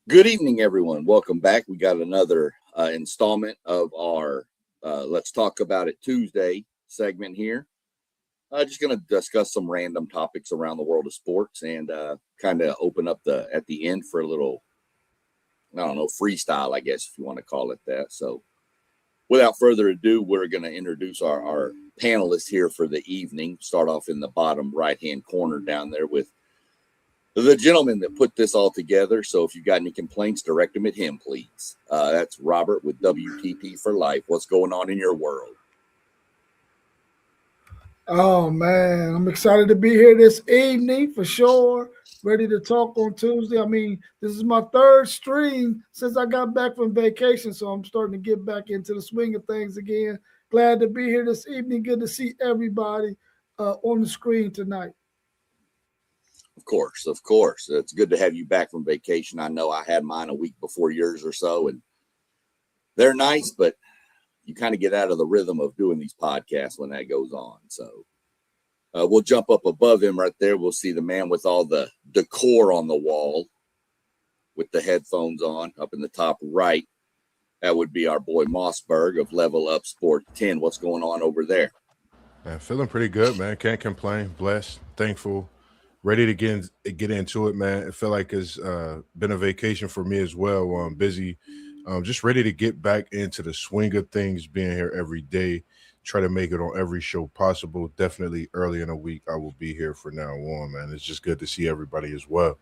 Good evening, everyone. Welcome back. We got another installment of our Let's Talk About It Tuesday segment here. Just going to discuss some random topics around the world of sports and kind of open up at the end for a little, freestyle, I guess, if you want to call it that. So without further ado, we're going to introduce our panelists here for the evening. Start off in the bottom right-hand corner down there with the gentleman that put this all together. So if you've got any complaints, direct them at him, please. That's Robert with WTP for Life. What's going on in your world? Oh, man. I'm excited to be here this evening for sure. Ready to talk on Tuesday. I mean, this is my third stream since I got back from vacation, so I'm starting to get back into the swing of things again. Glad to be here this evening. Good to see everybody on the screen tonight. Of course. It's good to have you back from vacation. I know I had mine a week before yours or so, and they're nice, but you kind of get out of the rhythm of doing these podcasts when that goes on. So we'll jump up above him right there. We'll see the man with all the decor on the wall with the headphones on up in the top right. That would be our boy Mossberg of Level Up Sport 10. What's going on over there? Man, feeling pretty good, man. Can't complain. Blessed, thankful, ready to get into it, man. I feel like it's been a vacation for me as well. I'm busy, just ready to get back into the swing of things, being here every day, try to make it on every show possible. Definitely early in the week, I will be here from now on, man. It's just good to see everybody as well.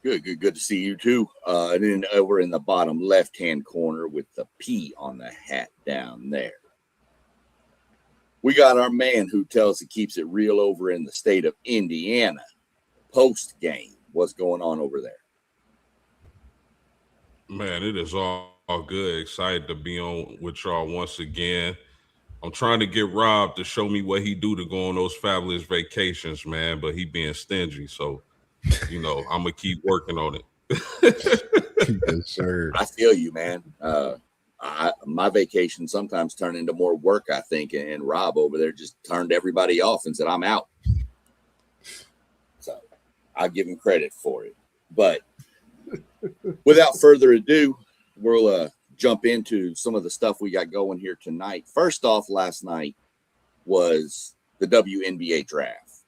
Good to see you too. And then over in the bottom left-hand corner with the P on the hat down there, we got our man who tells it keeps it real over in the state of Indiana. Post game, what's going on over there? Man, it is all good. Excited to be on with y'all once again. I'm trying to get Rob to show me what he do to go on those fabulous vacations, man, but he being stingy. So, I'm going to keep working on it. Yes, sir. I feel you, man. My vacation sometimes turn into more work, I think, and Rob over there just turned everybody off and said, I'm out. So I'll give him credit for it. But without further ado, we'll jump into some of the stuff we got going here tonight. First off, last night was the WNBA draft.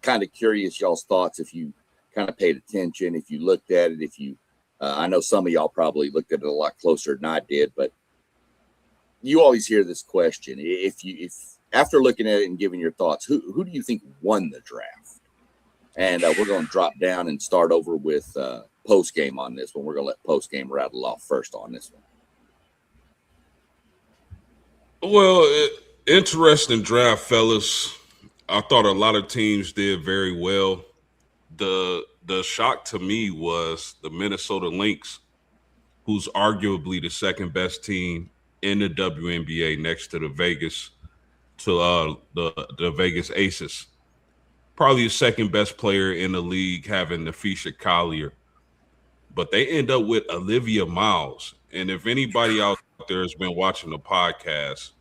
Kind of curious y'all's thoughts if you kind of paid attention, if you looked at it, if you I know some of y'all probably looked at it a lot closer than I did, but you always hear this question. If after looking at it and giving your thoughts, who do you think won the draft? And we're going to drop down and start over with post game on this one. We're going to let post game rattle off first on this one. Well, interesting draft, fellas. I thought a lot of teams did very well. The shock to me was the Minnesota Lynx, who's arguably the second best team in the WNBA next to the Vegas Aces. Probably the second best player in the league, having Nafisha Collier. But they end up with Olivia Miles. And if anybody out there has been watching the podcast,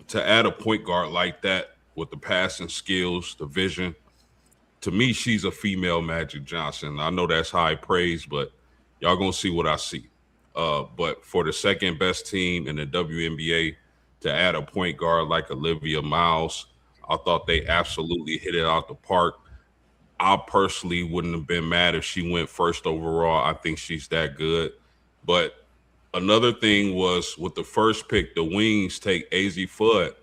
to add a point guard like that with the passing skills, the vision, to me, she's a female Magic Johnson. I know that's high praise, but y'all going to see what I see. But for the second best team in the WNBA to add a point guard like Olivia Miles, I thought they absolutely hit it out the park. I personally wouldn't have been mad if she went first overall. I think she's that good. But another thing was with the first pick, the Wings take AZ Fudd.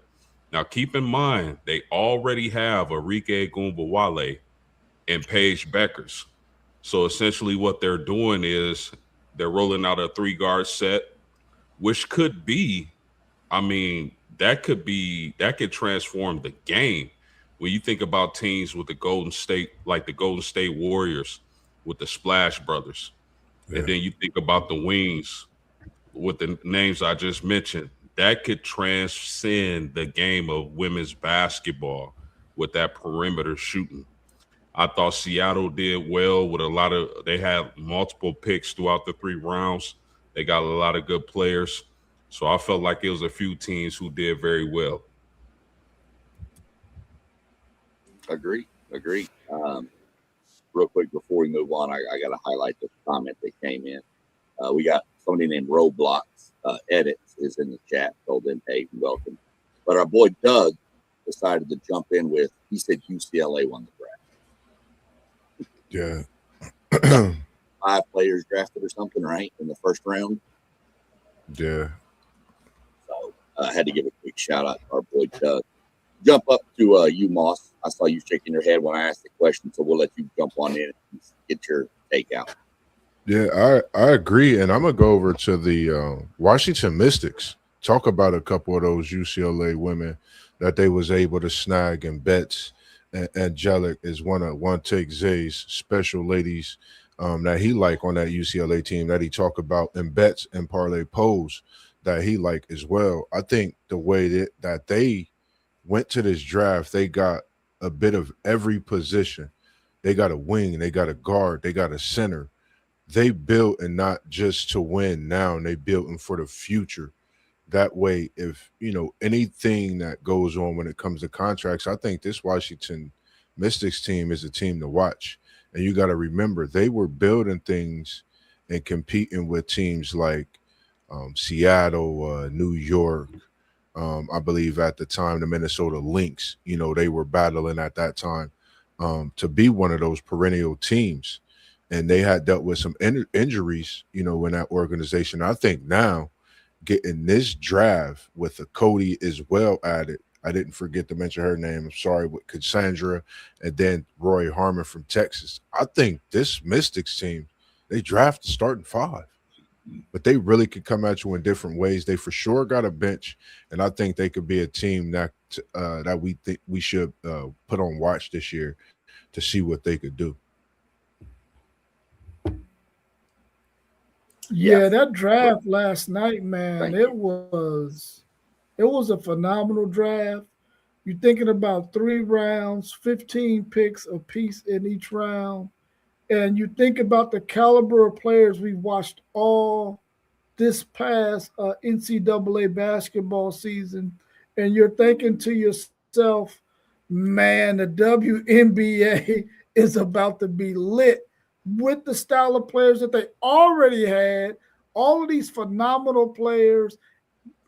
Now, keep in mind, they already have Arike Gumbawale and Paige Beckers. So essentially what they're doing is they're rolling out a 3-guard set, which could be, that could transform the game. When you think about teams with the Golden State Warriors with the Splash Brothers, and then you think about the Wings with the names I just mentioned, that could transcend the game of women's basketball with that perimeter shooting. I thought Seattle did well with they had multiple picks throughout the 3 rounds. They got a lot of good players. So I felt like it was a few teams who did very well. Agree. real quick before we move on, I got to highlight the comment that came in. We got somebody named Roblox Edits is in the chat. Told them, hey, welcome. But our boy Doug decided to jump in with, he said UCLA won the draft. Yeah. 5 players drafted or something, right, in the first round. Yeah. So I had to give a quick shout out to our boy Doug. Jump up to you, Moss. I saw you shaking your head when I asked the question, so we'll let you jump on in and get your take out. Yeah, I agree. And I'm going to go over to the Washington Mystics. Talk about a couple of those UCLA women that they was able to snag in bets. And Angelic is one Take Zay's special ladies that he like on that UCLA team that he talk about in bets and parlay polls that he like as well. I think the way that they went to this draft, they got a bit of every position. They got a wing, they got a guard, they got a center. They built, and not just to win now, and they built them for the future. That way, if anything that goes on when it comes to contracts, I think this Washington Mystics team is a team to watch. And you got to remember, they were building things and competing with teams like Seattle, New York. I believe at the time the Minnesota Lynx, they were battling at that time to be one of those perennial teams. And they had dealt with some injuries, in that organization. I think now getting this draft with the Cody as well added, I didn't forget to mention her name, I'm sorry, with Cassandra and then Roy Harmon from Texas. I think this Mystics team, they draft the starting 5. But they really could come at you in different ways. They for sure got a bench, and I think they could be a team that we think we should put on watch this year to see what they could do. Yeah, that draft last night, man, it was a phenomenal draft. You're thinking about 3 rounds, 15 picks a piece in each round. And you think about the caliber of players we've watched all this past NCAA basketball season, and you're thinking to yourself, man, the WNBA is about to be lit with the style of players that they already had, all of these phenomenal players,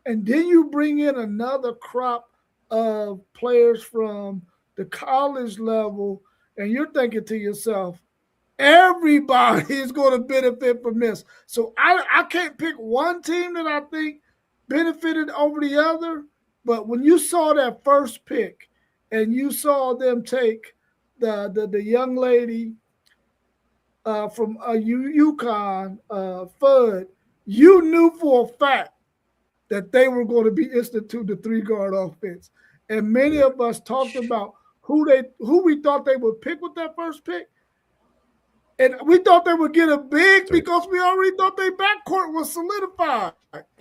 and then you bring in another crop of players from the college level, and you're thinking to yourself, everybody is going to benefit from this. So I can't pick one team that I think benefited over the other, but when you saw that first pick and you saw them take the young lady from UConn, Fudd, you knew for a fact that they were going to be institute the 3-guard offense. And many of us talked about who we thought they would pick with that first pick. And we thought they would get a big because we already thought their backcourt was solidified.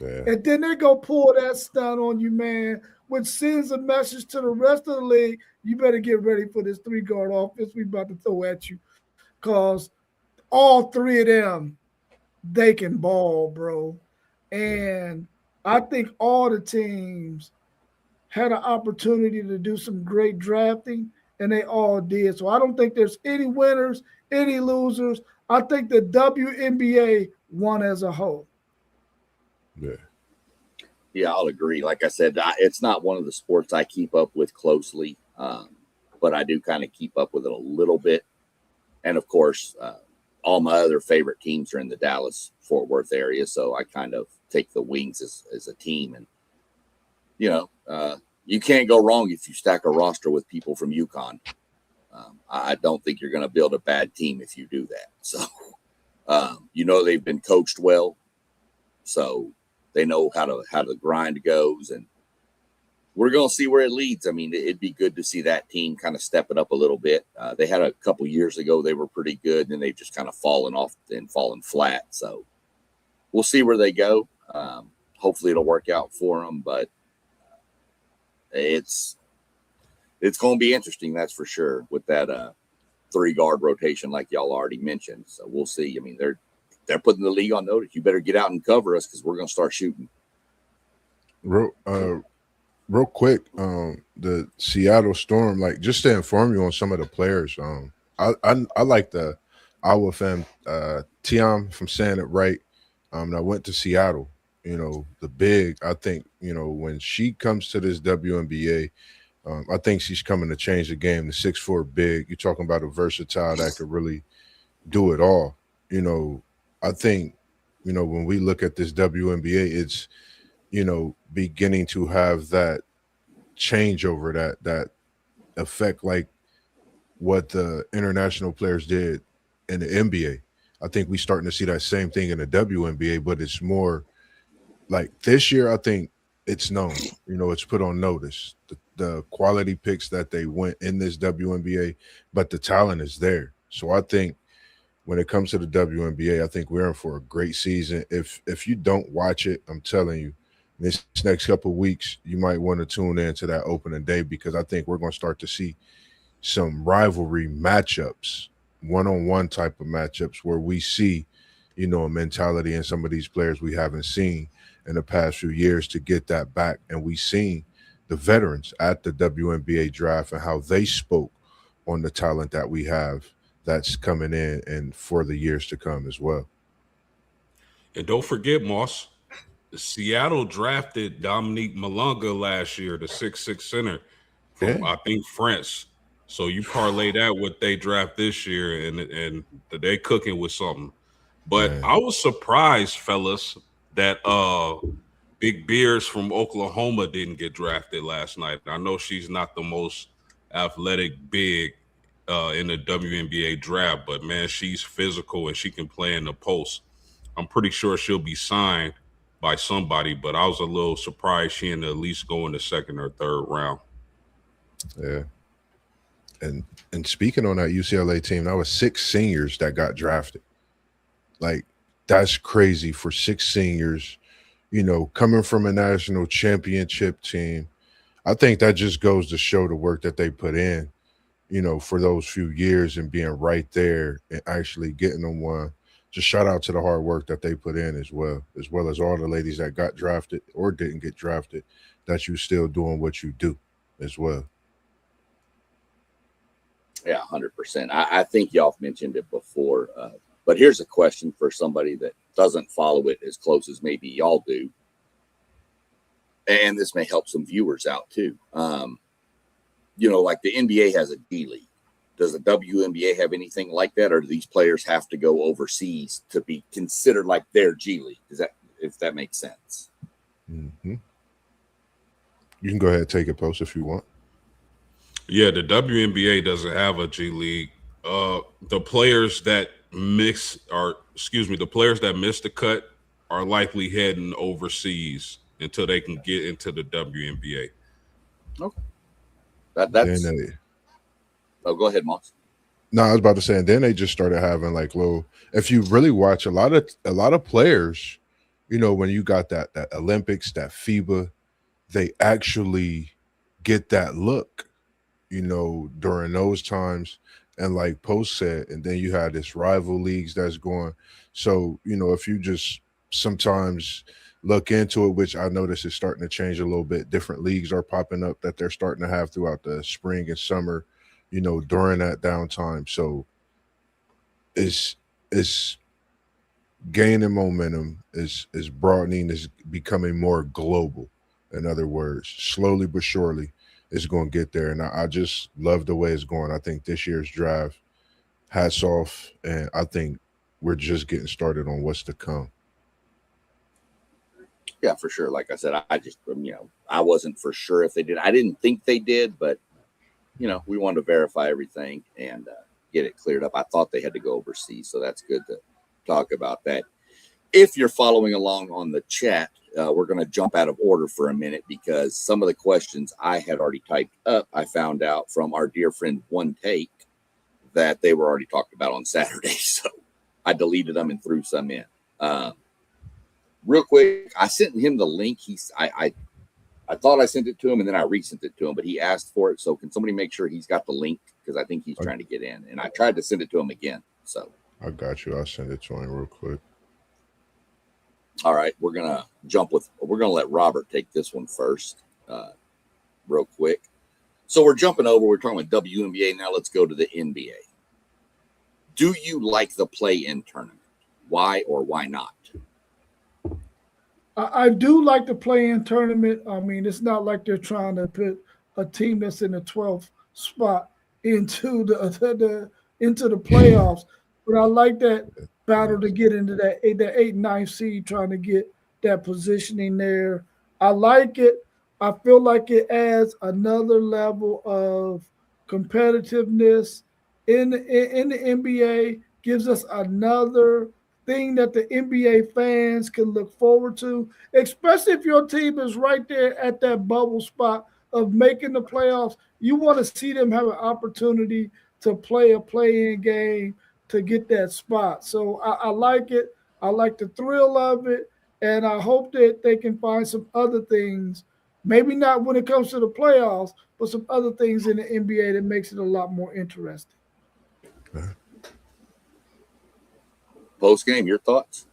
Yeah. And then they go pull that stunt on you, man, which sends a message to the rest of the league. You better get ready for this 3-guard offense we about to throw at you. Because all 3 of them, they can ball, bro. And I think all the teams had an opportunity to do some great drafting, and they all did. So I don't think there's any winners, any losers. I think the WNBA won as a whole. Yeah, I'll agree. Like I said, it's not one of the sports I keep up with closely, but I do kind of keep up with it a little bit. And, of course, all my other favorite teams are in the Dallas-Fort Worth area, so I kind of take the Wings as a team. And, you can't go wrong if you stack a roster with people from UConn. I don't think you're going to build a bad team if you do that. So, they've been coached well, so they know how the grind goes, and we're going to see where it leads. I mean, it'd be good to see that team kind of step it up a little bit. They had a couple years ago, they were pretty good, and then they've just kind of fallen off and fallen flat. So we'll see where they go. Hopefully it'll work out for them, but it's going to be interesting, that's for sure, with that 3-guard rotation like y'all already mentioned. So we'll see. I mean, they're putting the league on notice. You better get out and cover us because we're going to start shooting. Real quick, the Seattle Storm, like, just to inform you on some of the players, I like the Iowa fam Tiam, if I'm saying it right. And I went to Seattle. You know, the big. I think when she comes to this WNBA, I think she's coming to change the game. The 6'4" big. You're talking about a versatile that could really do it all. I think when we look at this WNBA, it's beginning to have that changeover, that effect like what the international players did in the NBA. I think we're starting to see that same thing in the WNBA, but it's more like this year. I think it's known, it's put on notice. The quality picks that they went in this WNBA, but the talent is there. So I think when it comes to the WNBA, I think we're in for a great season. If you don't watch it, I'm telling you, this next couple of weeks, you might want to tune in to that opening day, because I think we're going to start to see some rivalry matchups, one-on-one type of matchups, where we see, a mentality in some of these players we haven't seen in the past few years to get that back. And we seen the veterans at the WNBA draft and how they spoke on the talent that we have that's coming in and for the years to come as well. And don't forget, Moss, Seattle drafted Dominique Malonga last year, the 6'6" center from I think France. So you parlay that with they draft this year, and they cooking with something. But I was surprised, fellas, that Big Beers from Oklahoma didn't get drafted last night. I know she's not the most athletic big in the WNBA draft, but man, she's physical and she can play in the post. I'm pretty sure she'll be signed by somebody, but I was a little surprised she didn't at least go in the second or third round. Yeah. And speaking on that UCLA team, that was 6 seniors that got drafted. Like, that's crazy for 6 seniors, coming from a national championship team. I think that just goes to show the work that they put in, for those few years and being right there and actually getting them one. Just shout out to the hard work that they put in as well as all the ladies that got drafted or didn't get drafted, that you still doing what you do as well. Yeah, 100%. I think y'all mentioned it before, but here's a question for somebody that doesn't follow it as close as maybe y'all do. And this may help some viewers out too. Like the NBA has a D League. Does the WNBA have anything like that, or do these players have to go overseas to be considered like their G League? If that makes sense? Mm-hmm. You can go ahead and take it, Post, if you want. Yeah, the WNBA doesn't have a G League. The players that miss the cut are likely heading overseas until they can get into the WNBA. Okay. That's. Go ahead, Moss. No, I was about to say, and then they just started having like little. If you really watch a lot of players, when you got that Olympics, that FIBA, they actually get that look, during those times. And like Post said, and then you had this rival leagues that's going. So, if you just sometimes look into it, which I notice is starting to change a little bit, different leagues are popping up that they're starting to have throughout the spring and summer, during that downtime. So it's gaining momentum, is broadening, is becoming more global. In other words, slowly but surely, it's going to get there. And I just love the way it's going. I think this year's draft, hats off, and I think we're just getting started on what's to come. Yeah, for sure. Like I said, I just, I wasn't for sure if they did. I didn't think they did, but, we wanted to verify everything and get it cleared up. I thought they had to go overseas, so that's good to talk about that. If you're following along on the chat, we're going to jump out of order for a minute because some of the questions I had already typed up, I found out from our dear friend One Take that they were already talked about on Saturday. So I deleted them and threw some in. Real quick, I sent him the link. I thought I sent it to him and then I resent it to him, but he asked for it. So can somebody make sure he's got the link? Because I think he's trying to get in. And I tried to send it to him again. So I got you. I'll send it to him real quick. All right, we're gonna let Robert take this one first, real quick. So we're jumping over. We're talking about WNBA now. Let's go to the NBA. Do you like the play-in tournament? Why or why not? I do like the play-in tournament. I mean, it's not like they're trying to put a team that's in the 12th spot into the playoffs. But I like that battle to get into that 8th, 9th seed, trying to get that positioning there. I like it. I feel like it adds another level of competitiveness in the NBA, gives us another thing that the NBA fans can look forward to, especially if your team is right there at that bubble spot of making the playoffs. You want to see them have an opportunity to play a play-in game to get that spot. So I like it. I like the thrill of it, and I hope that they can find some other things, maybe not when it comes to the playoffs, but some other things in the NBA that makes it a lot more interesting. Post game, your thoughts?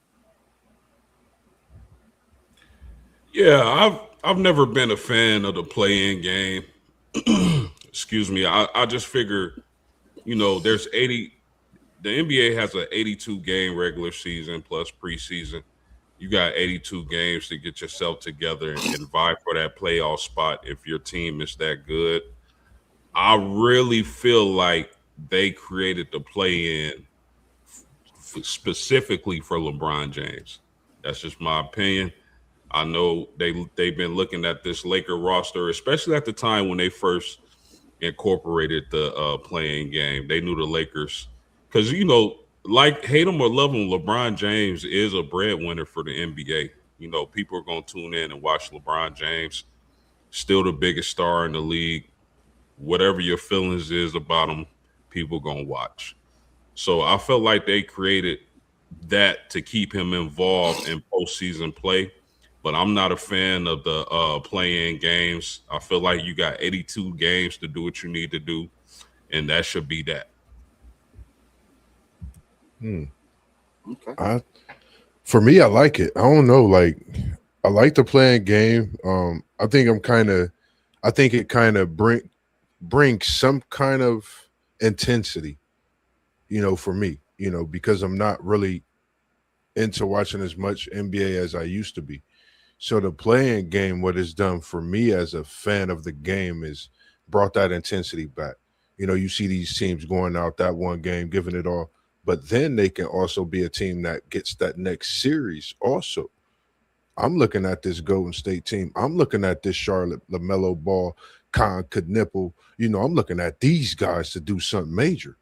Yeah, I've never been a fan of the play-in game. Excuse me. I just figure, there's 80. The NBA has an 82 game regular season plus preseason. You got 82 games to get yourself together and vie for that playoff spot if your team is that good. I really feel like they created the play-in specifically for LeBron James. That's just my opinion. I know they've been looking at this Laker roster, especially at the time when they first incorporated the play-in game. They knew the Lakers because, like hate them or love them, LeBron James is a breadwinner for the NBA. People are going to tune in and watch LeBron James, still the biggest star in the league. Whatever your feelings is about him, people going to watch. So I felt like they created that to keep him involved in postseason play. But I'm not a fan of the play-in games. I feel like you got 82 games to do what you need to do, and that should be that. Okay. For me, I like it. I don't know. I like the play-in game. I think it kind of brings some kind of intensity, for me, because I'm not really into watching as much NBA as I used to be. So the play-in game, what it's done for me as a fan of the game is brought that intensity back. You see these teams going out that one game, giving it all, but then they can also be a team that gets that next series also. I'm looking at this Golden State team. I'm looking at this Charlotte, LaMelo Ball, Con Knipple. I'm looking at these guys to do something major.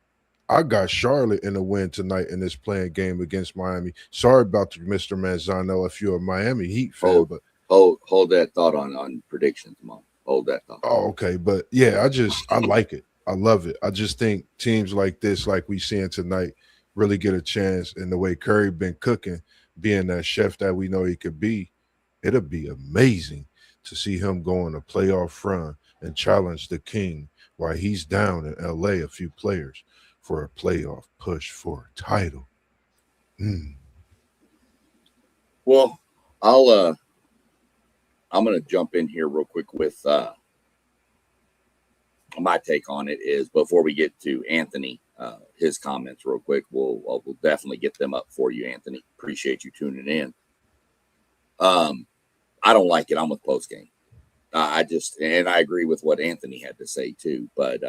I got Charlotte in a win tonight in this playing game against Miami. Sorry about Mr. Manzano if you're a Miami Heat fan, but hold that thought on predictions, Mom. Hold that thought. Oh, okay. But yeah, I like it. I love it. I just think teams like this, like we seeing tonight, really get a chance. And the way Curry been cooking, being that chef that we know he could be, it'll be amazing to see him go on a playoff run and challenge the king while he's down in LA, a few players, for a playoff push for a title. Well, I'm going to jump in here real quick with my take on it is before we get to Anthony, his comments real quick. We'll definitely get them up for you, Anthony. Appreciate you tuning in. I don't like it. I'm with post game. I agree with what Anthony had to say too, but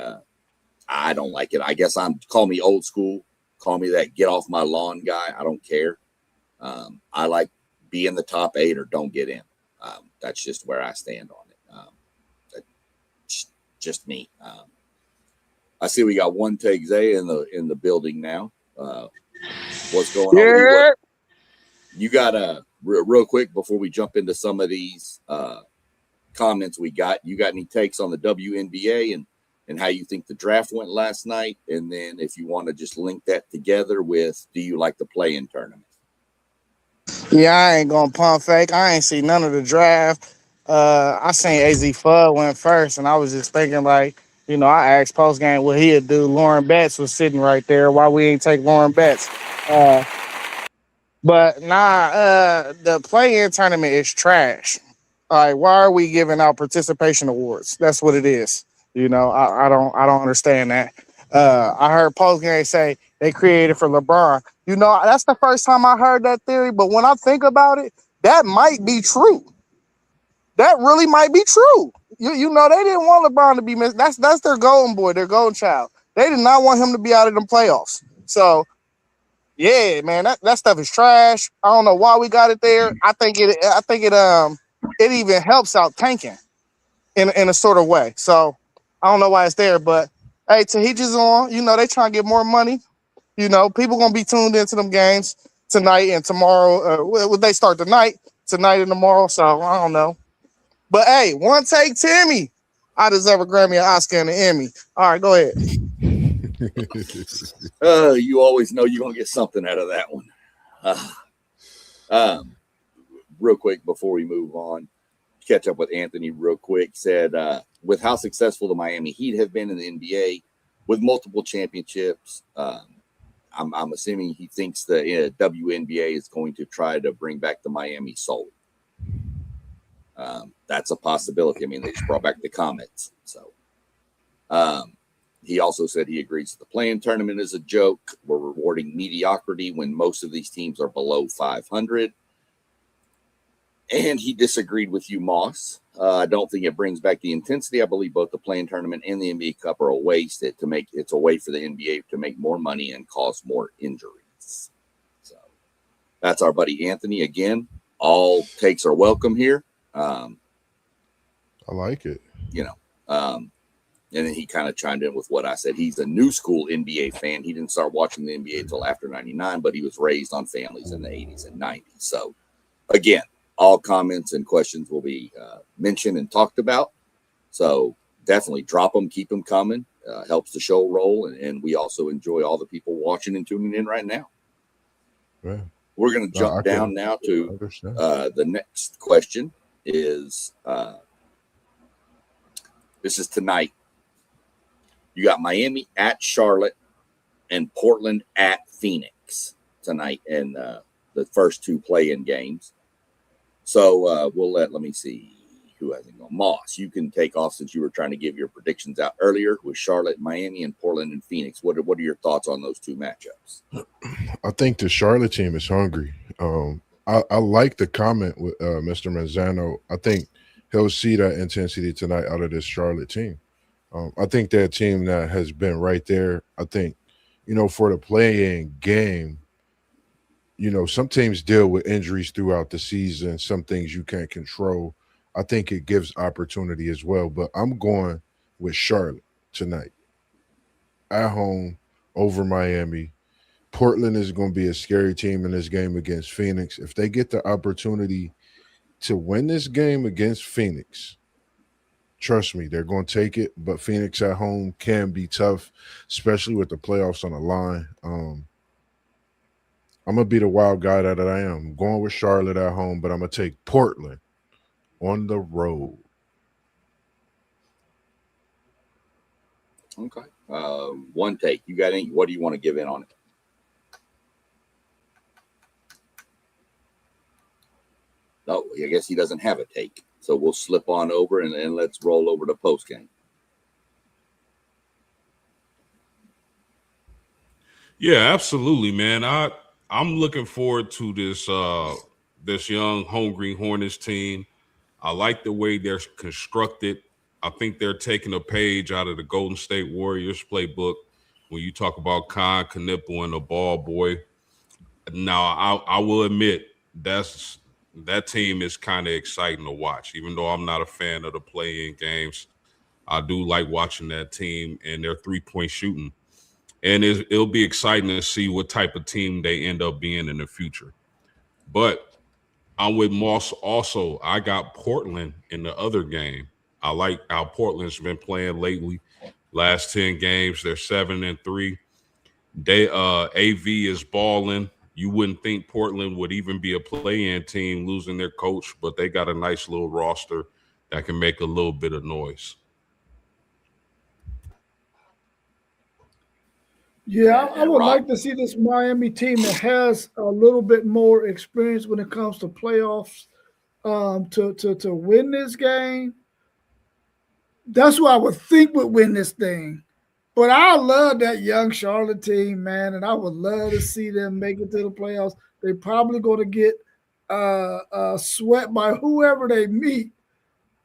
I don't like it. I guess call me old school, call me that get off my lawn guy. I don't care. I like be in the top 8 or don't get in. That's just where I stand on it. Just me. I see we got one take Zay in the building now. What's going on? You got real quick before we jump into some of these comments we got. You got any takes on the WNBA and how you think the draft went last night? And then if you want to just link that together with, do you like the play-in tournament? Yeah, I ain't gonna pump fake. I ain't see none of the draft. I seen AZ Fudd went first, and I was just thinking I asked post game what he'd do. Lauren Betts was sitting right there. Why we ain't take Lauren Betts? But the play-in tournament is trash. Why are we giving out participation awards? That's what it is. I don't understand that. I heard postgame say they created for LeBron. You know, that's the first time I heard that theory. But when I think about it, that might be true. That really might be true. You know, they didn't want LeBron to be missed. That's their golden boy, their golden child. They did not want him to be out of the playoffs. So yeah, man, that stuff is trash. I don't know why we got it there. I think it even helps out tanking in a sort of way. So I don't know why it's there, but hey, to each his own. You know, they trying to get more money. You know, people gonna be tuned into them games tonight and tomorrow. Well, they start tonight and tomorrow. So I don't know. But hey, one take Timmy. I deserve a Grammy, an Oscar, and an Emmy. All right, go ahead. You always know you're gonna get something out of that one. Real quick before we move on, catch up with Anthony real quick. Said with how successful the Miami Heat have been in the NBA with multiple championships, I'm assuming he thinks the WNBA is going to try to bring back the Miami Soul. That's a possibility. I mean, they just brought back the Comets. So he also said he agrees the play-in tournament is a joke. We're rewarding mediocrity when most of these teams are below 500. And he disagreed with you, Moss. I don't think it brings back the intensity. I believe both the play-in tournament and the NBA Cup are a waste. It's a way for the NBA to make more money and cause more injuries. So that's our buddy Anthony. Again, all takes are welcome here. I like it. You know, and then he kind of chimed in with what I said. He's a new school NBA fan. He didn't start watching the NBA until after 99, but he was raised on families in the 80s and 90s. So, again, all comments and questions will be mentioned and talked about. So definitely drop them, keep them coming. Helps the show roll. And we also enjoy all the people watching and tuning in right now. Yeah. We're going to jump down now to the next question is this is tonight. You got Miami at Charlotte and Portland at Phoenix tonight in the first two play-in games. So let me see who hasn't gone. Moss, you can take off since you were trying to give your predictions out earlier with Charlotte, Miami, and Portland and Phoenix. What are your thoughts on those two matchups? I think the Charlotte team is hungry. I like the comment with Mr. Manzano. I think he'll see that intensity tonight out of this Charlotte team. I think that team that has been right there. I think, for the play-in game, some teams deal with injuries throughout the season. Some things you can't control. I think it gives opportunity as well. But I'm going with Charlotte tonight. At home over Miami. Portland is going to be a scary team in this game against Phoenix. If they get the opportunity to win this game against Phoenix, trust me, they're going to take it. But Phoenix at home can be tough, especially with the playoffs on the line. I'm going to be the wild guy that I am. I'm going with Charlotte at home, but I'm going to take Portland on the road. Okay. One take. You got any? What do you want to give in on it? No, I guess he doesn't have a take. So we'll slip on over and let's roll over to post game. Yeah, absolutely, man. I'm looking forward to this young hungry Hornets team. I like the way they're constructed. I think they're taking a page out of the Golden State Warriors playbook when you talk about Khan, Knipple, and the ball boy. Now, I will admit that team is kind of exciting to watch. Even though I'm not a fan of the play-in games, I do like watching that team and their three-point shooting. And it'll be exciting to see what type of team they end up being in the future. But I'm with Moss also. I got Portland in the other game. I like how Portland's been playing lately. Last 10 games, they're 7-3. AV is balling. You wouldn't think Portland would even be a play-in team losing their coach, but they got a nice little roster that can make a little bit of noise. Yeah, I would like to see this Miami team that has a little bit more experience when it comes to playoffs to win this game. That's who I would think would win this thing. But I love that young Charlotte team, man, and I would love to see them make it to the playoffs. They're probably going to get swept by whoever they meet,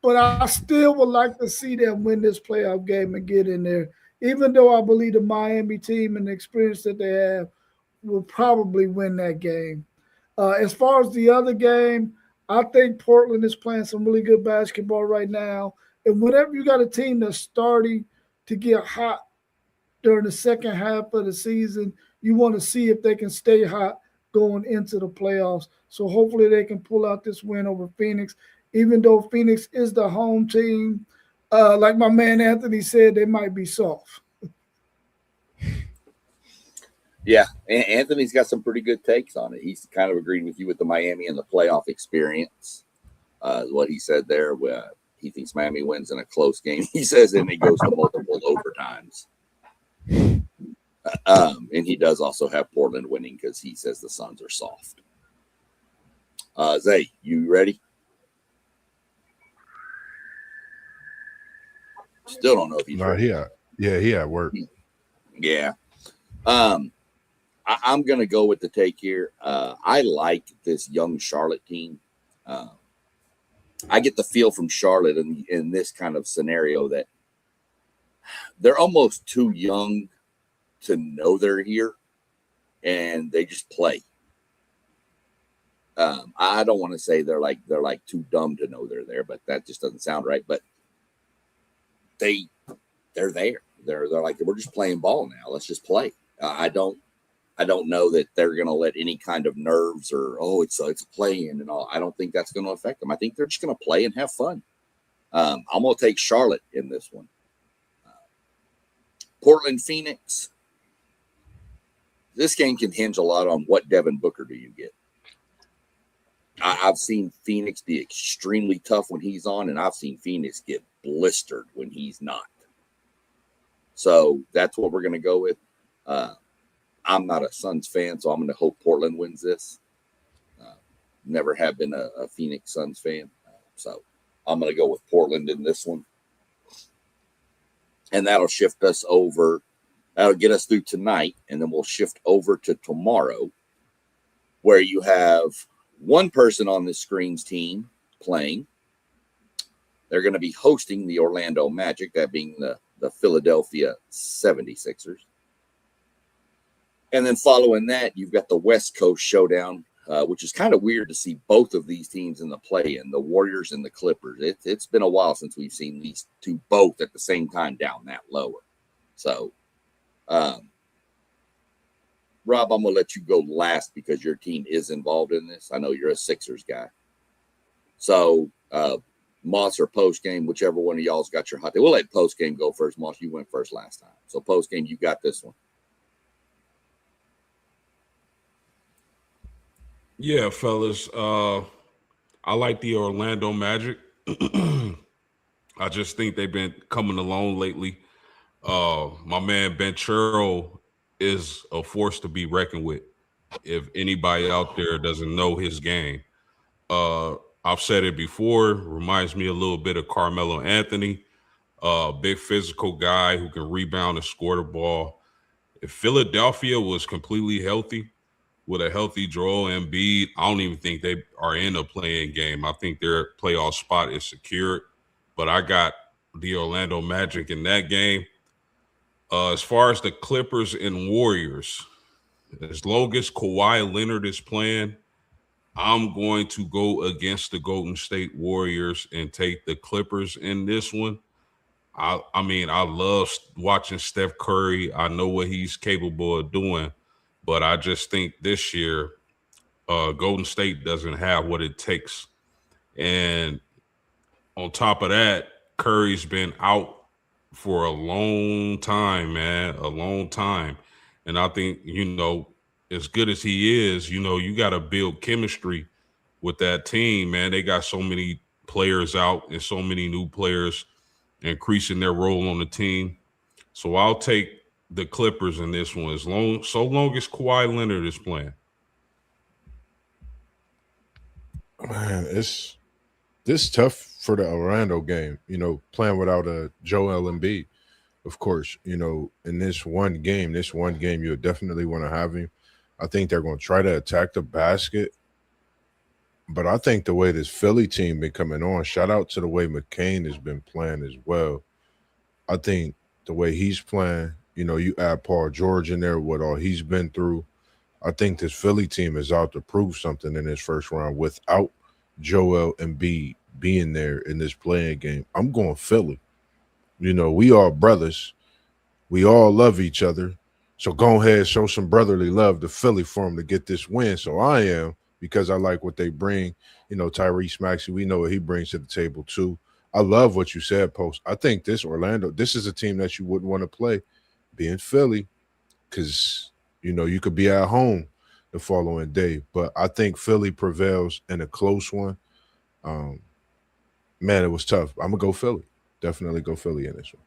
but I still would like to see them win this playoff game and get in there. Even though I believe the Miami team and the experience that they have will probably win that game. As far as the other game, I think Portland is playing some really good basketball right now. And whenever you got a team that's starting to get hot during the second half of the season, you want to see if they can stay hot going into the playoffs. So hopefully they can pull out this win over Phoenix, even though Phoenix is the home team. Like my man Anthony said, they might be soft. Yeah, Anthony's got some pretty good takes on it. He's kind of agreed with you with the Miami and the playoff experience. What he said there, he thinks Miami wins in a close game. He says, and it goes to multiple overtimes. And he does also have Portland winning because he says the Suns are soft. Zay, you ready? Still don't know if he's ready. He at work. Yeah. I'm going to go with the take here. I like this young Charlotte team. I get the feel from Charlotte in this kind of scenario that they're almost too young to know they're here, and they just play. I don't want to say they're like too dumb to know they're there, but that just doesn't sound right. But they're there. They're like, we're just playing ball now. Let's just play. I don't know that they're going to let any kind of nerves or it's playing and all. I don't think that's going to affect them. I think they're just going to play and have fun. I'm going to take Charlotte in this one. Portland, Phoenix. This game can hinge a lot on what Devin Booker do you get. I've seen Phoenix be extremely tough when he's on, and I've seen Phoenix get blistered when he's not. So that's what we're going to go with. I'm not a Suns fan, so I'm going to hope Portland wins this. Never have been a Phoenix Suns fan. So I'm going to go with Portland in this one. And that'll shift us over. That'll get us through tonight, and then we'll shift over to tomorrow, where you have one person on the screen's team playing. They're going to be hosting the Orlando Magic, that being the Philadelphia 76ers. And then following that, you've got the West Coast showdown, which is kind of weird to see both of these teams in the play-in, the Warriors and the Clippers. It's been a while since we've seen these two both at the same time down that lower. So, Rob, I'm going to let you go last because your team is involved in this. I know you're a Sixers guy. So, Moss or post-game, whichever one of y'all's got your hot take. We'll let post-game go first. Moss, you went first last time. So, post-game, you got this one. Yeah, fellas. I like the Orlando Magic. I just think they've been coming along lately. My man Ben Churro is a force to be reckoned with. If anybody out there doesn't know his game, I've said it before. Reminds me a little bit of Carmelo Anthony, big physical guy who can rebound and score the ball. If Philadelphia was completely healthy, with a healthy Joel Embiid, I don't even think they are in a playing game. I think their playoff spot is secured. But I got the Orlando Magic in that game. As far as the Clippers and Warriors, as long as Kawhi Leonard is playing, I'm going to go against the Golden State Warriors and take the Clippers in this one. I mean, I love watching Steph Curry. I know what he's capable of doing. But I just think this year, Golden State doesn't have what it takes. And on top of that, Curry's been out for a long time, man, a long time. And I think, as good as he is, you got to build chemistry with that team, man. They got so many players out and so many new players increasing their role on the team. So I'll take the Clippers in this one, so long as Kawhi Leonard is playing. Man, this tough for the Orlando game, playing without a Joel Embiid. of course, in this one game, you'll definitely want to have him. I think they're going to try to attack the basket. But I think the way this Philly team been coming on, shout out to the way McCain has been playing as well. I think the way he's playing, you add Paul George in there, what all he's been through. I think this Philly team is out to prove something in this first round without Joel Embiid being there in this playing game. I'm going Philly. We all brothers. We all love each other. So go ahead, show some brotherly love to Philly for them to get this win. So I am, because I like what they bring. Tyrese Maxey, we know what he brings to the table too. I love what you said, Post. I think this is a team that you wouldn't want to play, being Philly, because, you could be at home the following day. But I think Philly prevails in a close one. Man, it was tough. I'm going to go Philly. Definitely go Philly in this one.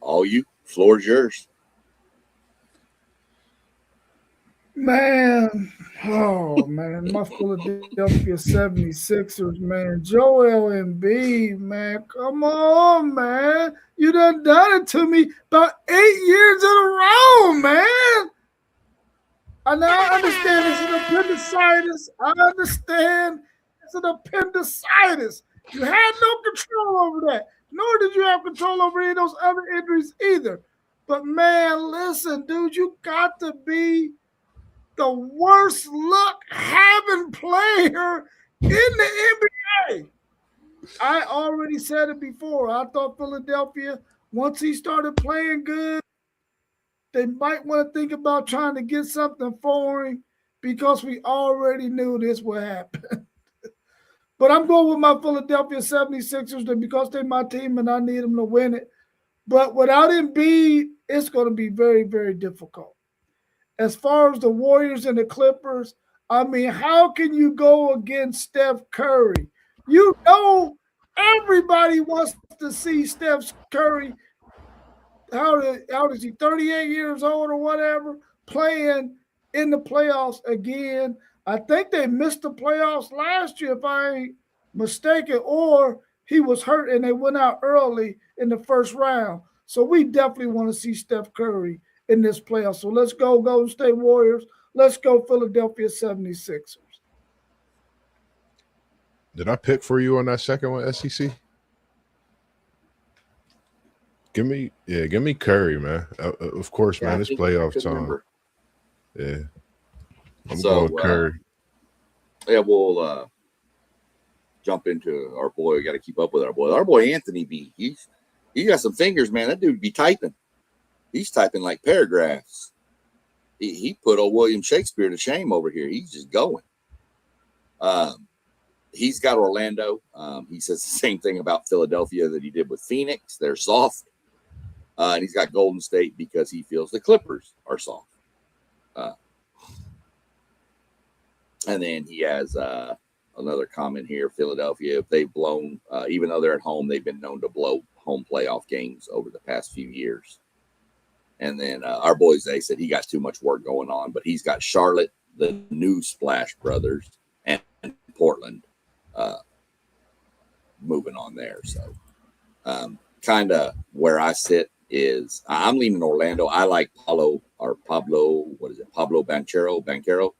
All you, floor's yours. Man, my Philadelphia 76ers, man. Joel Embiid, man. Come on, man. You done it to me about 8 years in a row, man. And I understand it's an appendicitis. I understand it's an appendicitis. You had no control over that. Nor did you have control over any of those other injuries either. But, man, listen, dude, you got to be the worst luck having player in the NBA. I already said it before. I thought Philadelphia, once he started playing good, they might want to think about trying to get something for him because we already knew this would happen. But I'm going with my Philadelphia 76ers because they're my team and I need them to win it. But without Embiid, it's going to be very, very difficult. As far as the Warriors and the Clippers, I mean, how can you go against Steph Curry? Everybody wants to see Steph Curry. How is he, 38 years old or whatever, playing in the playoffs again? I think they missed the playoffs last year, if I ain't mistaken, or he was hurt and they went out early in the first round. So we definitely want to see Steph Curry in this playoff. So let's go Golden State Warriors. Let's go Philadelphia 76ers. Did I pick for you on that second one, SEC? Give me Curry, man. Of course, man. It's playoff time. Remember. Yeah. I'm going Curry. We'll jump into our boy. We got to keep up with our boy. Our boy Anthony B. He got some fingers, man. That dude be typing. He's typing like paragraphs. He put old William Shakespeare to shame over here. He's just going. He's got Orlando. He says the same thing about Philadelphia that he did with Phoenix. They're soft. And he's got Golden State because he feels the Clippers are soft. And then he has another comment here. Philadelphia, if they've blown, even though they're at home, they've been known to blow home playoff games over the past few years. And then our boy Zay said he got too much work going on, but he's got Charlotte, the new Splash Brothers, and Portland moving on there. So kind of where I sit is I'm leaning Orlando. I like Pablo Banchero.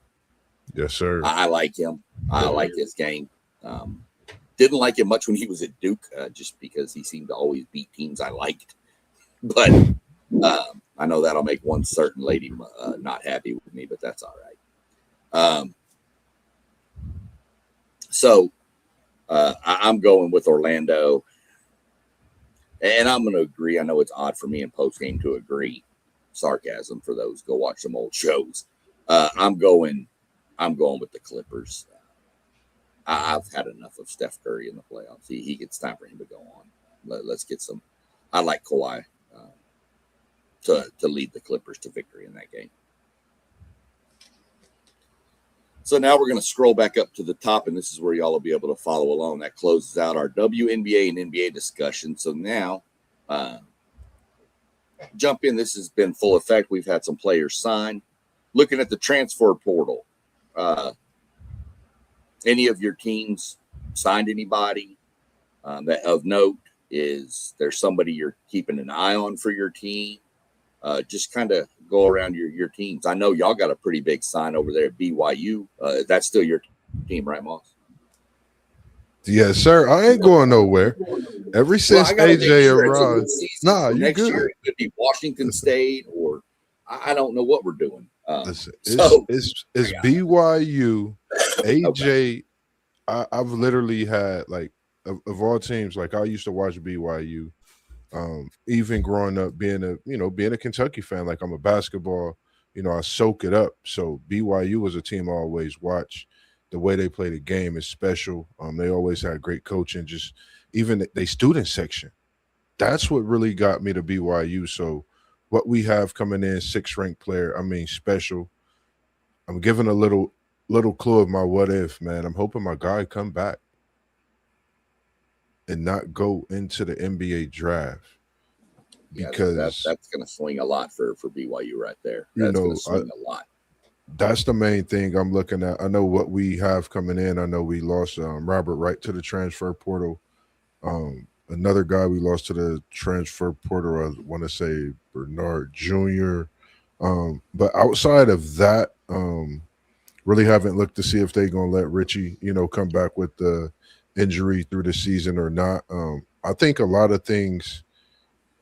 Yes, sir. I like him. I like his game. Didn't like him much when he was at Duke, just because he seemed to always beat teams I liked. But I know that'll make one certain lady not happy with me, but that's all right. So I'm going with Orlando. And I'm going to agree. I know it's odd for me in postgame to agree. Sarcasm for those. Go watch some old shows. I'm going with the Clippers. I've had enough of Steph Curry in the playoffs. It's time for him to go on. Let's get some. I like Kawhi to lead the Clippers to victory in that game. So now we're going to scroll back up to the top, and this is where y'all will be able to follow along. That closes out our WNBA and NBA discussion. So now jump in. This has been full effect. We've had some players sign. Looking at the transfer portal, any of your teams signed anybody? that of note is there's somebody you're keeping an eye on for your team? Just kind of go around your teams. I know y'all got a pretty big sign over there at BYU. That's still your team, right, Moss? Yes, sir. I ain't going nowhere. Ever since AJ arrived, next year it could be Washington State, or I don't know what we're doing. It's BYU, AJ. Okay. I've literally had like of all teams, like I used to watch BYU. Even growing up being a Kentucky fan, like I'm a basketball, I soak it up. So BYU was a team I always watch. The way they play the game is special. They always had great coaching, just even they student section. That's what really got me to BYU. So what we have coming in, 6th ranked player, special. I'm giving a little clue of my what if, man. I'm hoping my guy come back and not go into the NBA draft. Because that's going to swing a lot for BYU right there. That's going to swing a lot. That's the main thing I'm looking at. I know what we have coming in. I know we lost Robert Wright to the transfer portal. Another guy we lost to the transfer portal, I want to say Bernard Jr. But outside of that, really haven't looked to see if they're going to let Richie, come back with the injury through the season or not. I think a lot of things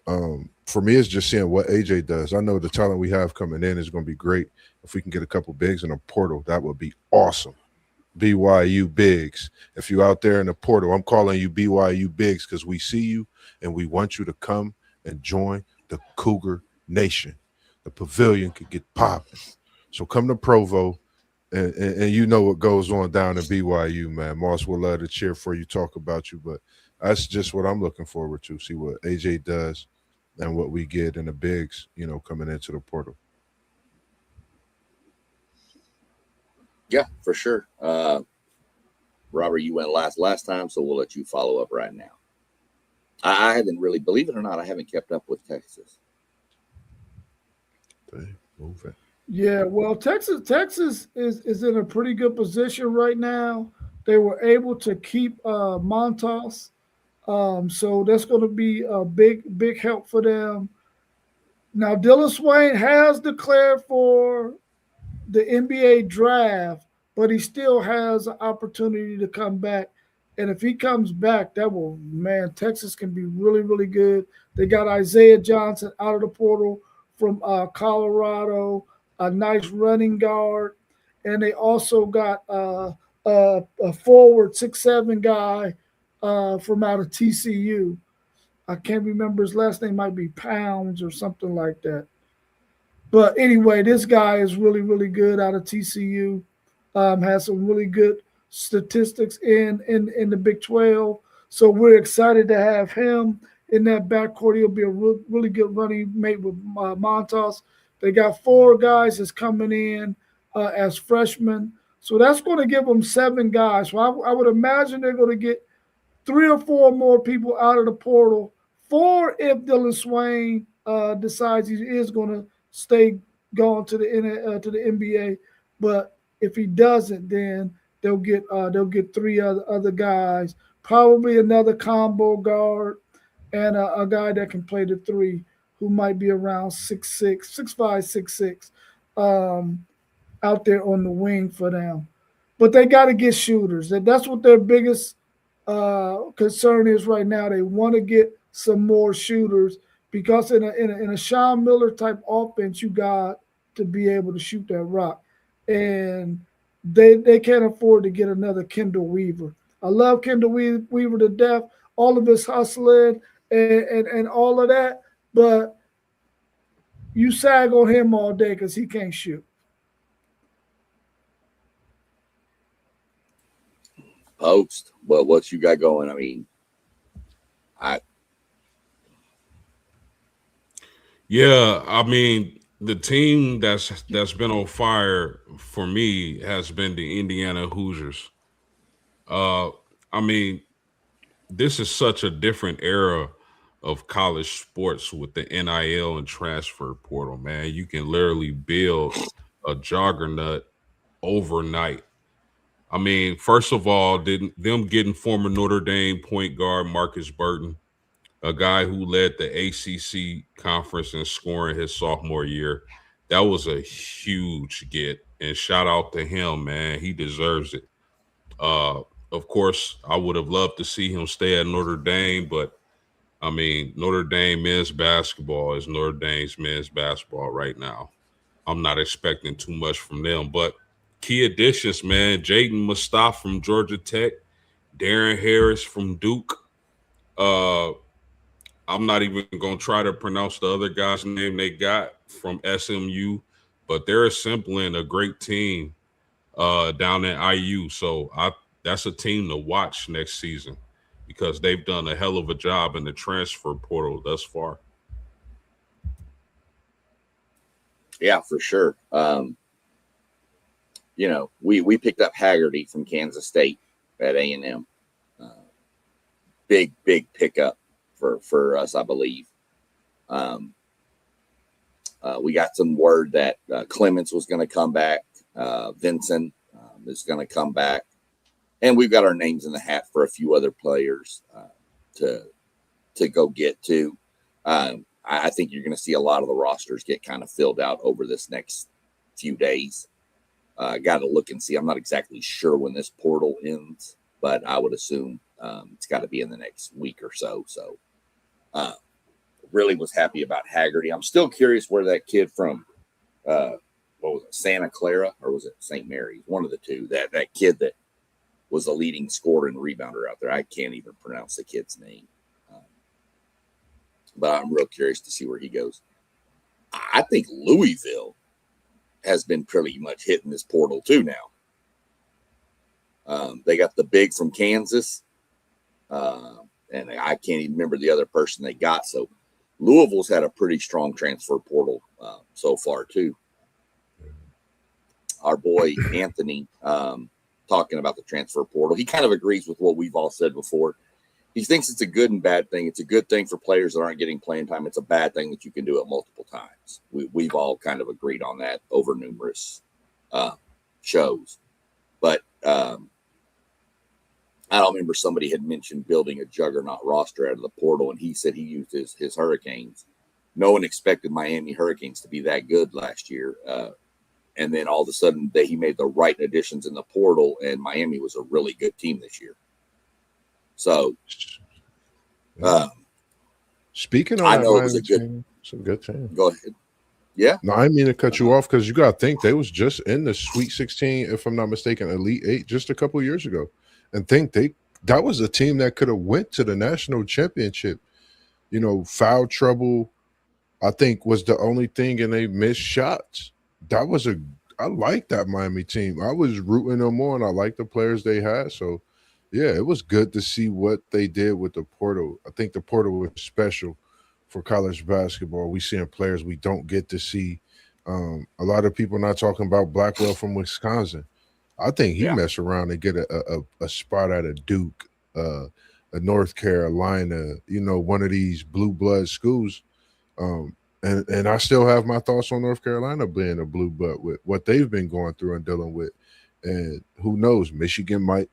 for me is just seeing what AJ does. I know the talent we have coming in is going to be great. If we can get a couple bigs in a portal, that would be awesome. BYU bigs. If you're out there in the portal, I'm calling you BYU bigs because we see you and we want you to come and join the Cougar Nation. The pavilion could get popping. So come to Provo, and you know what goes on down in BYU, man. Moss will love to cheer for you, talk about you, but that's just what I'm looking forward to, see what AJ does and what we get in the bigs, coming into the portal. Yeah, for sure. Robert, you went last time, so we'll let you follow up right now. I haven't really, believe it or not, I haven't kept up with Texas. Moving. Yeah, well, Texas is in a pretty good position right now. They were able to keep Montas, so that's going to be a big help for them. Now, Dylan Swain has declared for the NBA draft, but he still has an opportunity to come back. And if he comes back, Texas can be really, really good. They got Isaiah Johnson out of the portal from Colorado, a nice running guard. And they also got a forward 6'7" guy from out of TCU. I can't remember his last name, might be Pounds or something like that. But anyway, this guy is really, really good out of TCU. Has some really good statistics in the Big 12. So we're excited to have him in that backcourt. He'll be a really good running mate with Montas. They got 4 guys that's coming in as freshmen. So that's going to give them 7 guys. So I would imagine they're going to get 3 or 4 more people out of the portal. 4 if Dylan Swain decides he is going to stay going to the NBA, but if he doesn't, then they'll get 3 other guys, probably another combo guard and a guy that can play the 3 who might be around 6'5", 6'6", out there on the wing for them. But they got to get shooters. That's what their biggest concern is right now. They want to get some more shooters. Because in a Sean Miller type offense, you got to be able to shoot that rock, and they can't afford to get another Kendall Weaver. I love Kendall Weaver to death, all of his hustling and all of that, but you sag on him all day because he can't shoot. Post, well, what you got going? I mean, Yeah, I mean, the team that's been on fire for me has been the Indiana Hoosiers. I mean, this is such a different era of college sports with the NIL and transfer portal, man. You can literally build a juggernaut overnight. I mean, first of all, them getting former Notre Dame point guard Marcus Burton, a guy who led the ACC conference in scoring his sophomore year, that was a huge get. And shout out to him, man. He deserves it. Of course, I would have loved to see him stay at Notre Dame, but I mean, Notre Dame men's basketball is Notre Dame's men's basketball right now. I'm not expecting too much from them, but key additions, man. Jaden Mustafa from Georgia Tech, Darren Harris from Duke. I'm not even going to try to pronounce the other guy's name they got from SMU, but they're assembling a great team down at IU. So that's a team to watch next season because they've done a hell of a job in the transfer portal thus far. Yeah, for sure. We picked up Haggerty from Kansas State at A&M. Big pickup for us, I believe. We got some word that Clements was going to come back. Vincent is going to come back. And we've got our names in the hat for a few other players to go get to. I think you're going to see a lot of the rosters get kind of filled out over this next few days. Got to look and see. I'm not exactly sure when this portal ends, but I would assume it's got to be in the next week or so. So really was happy about Haggerty. I'm still curious where that kid from, what was it, Santa Clara, or was it St. Mary's? One of the two. That kid that was the leading scorer and rebounder out there. I can't even pronounce the kid's name. But I'm real curious to see where he goes. I think Louisville has been pretty much hitting this portal too now. They got the big from Kansas, and I can't even remember the other person they got. So Louisville's had a pretty strong transfer portal so far too. Our boy Anthony talking about the transfer portal, he kind of agrees with what we've all said before. He thinks it's a good and bad thing. It's a good thing for players that aren't getting playing time. It's a bad thing that you can do it multiple times. We've all kind of agreed on that over numerous shows. But I don't remember, somebody had mentioned building a juggernaut roster out of the portal, and he said he used his Hurricanes. No one expected Miami Hurricanes to be that good last year. And then all of a sudden he made the right additions in the portal, and Miami was a really good team this year. So, speaking of, I know it was a good team. Go ahead. Yeah. No, I didn't mean to cut you off because you got to think they was just in the Sweet 16, if I'm not mistaken, Elite 8 just a couple of years ago, and think that was a team that could have went to the national championship. You know, foul trouble, I think, was the only thing, and they missed shots. I like that Miami team. I was rooting them on. I like the players they had. So, yeah, it was good to see what they did with the portal. I think the portal was special for college basketball. We seeing players we don't get to see. A lot of people not talking about Blackwell from Wisconsin. I think he messed around and get a spot at a Duke, a North Carolina, one of these blue blood schools. And I still have my thoughts on North Carolina being a blue blood with what they've been going through and dealing with. And who knows, Michigan might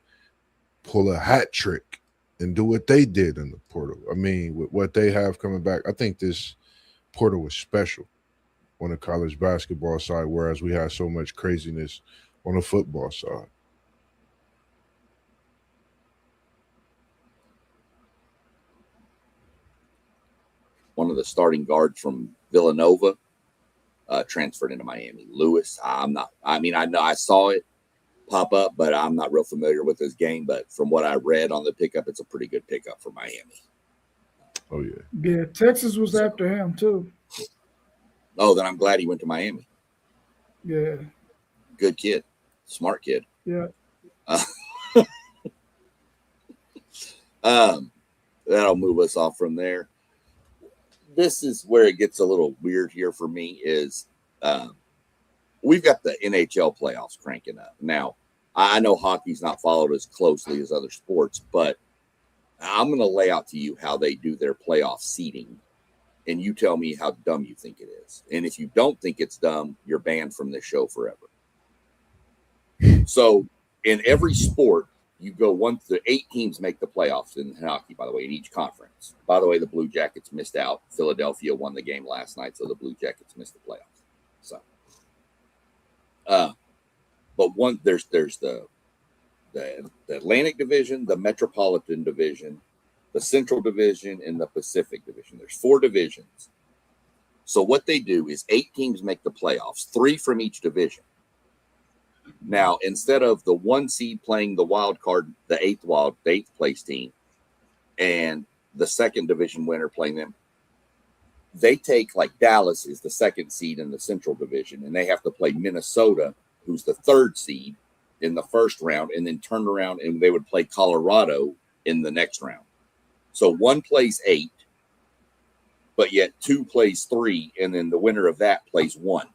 pull a hat trick and do what they did in the portal. I mean, with what they have coming back, I think this portal was special on the college basketball side, whereas we had so much craziness on the football side. One of the starting guards from Villanova transferred into Miami. Lewis. I know I saw it pop up, but I'm not real familiar with his game. But from what I read on the pickup, it's a pretty good pickup for Miami. Oh, yeah. Yeah, Texas was after him, too. Oh, then I'm glad he went to Miami. Yeah. Good kid. Smart kid. Yeah. That'll move us off from there. This is where it gets a little weird here for me is we've got the NHL playoffs cranking up. Now, I know hockey's not followed as closely as other sports, but I'm going to lay out to you how they do their playoff seeding, and you tell me how dumb you think it is. And if you don't think it's dumb, you're banned from this show forever. So in every sport, you go the 8 teams make the playoffs in hockey, by the way, in each conference. By the way, the Blue Jackets missed out. Philadelphia won the game last night, so the Blue Jackets missed the playoffs. So, but there's the Atlantic Division, the Metropolitan Division, the Central Division, and the Pacific Division. There's 4 divisions. So what they do is 8 teams make the playoffs, 3 from each division. Now, instead of the 1 seed playing the wild card, the 8th place team, and the second division winner playing them, they take, like, Dallas is the 2nd seed in the Central Division, and they have to play Minnesota, who's the 3rd seed, in the first round, and then turn around and they would play Colorado in the next round. So 1 plays 8, but yet 2 plays 3, and then the winner of that plays 1.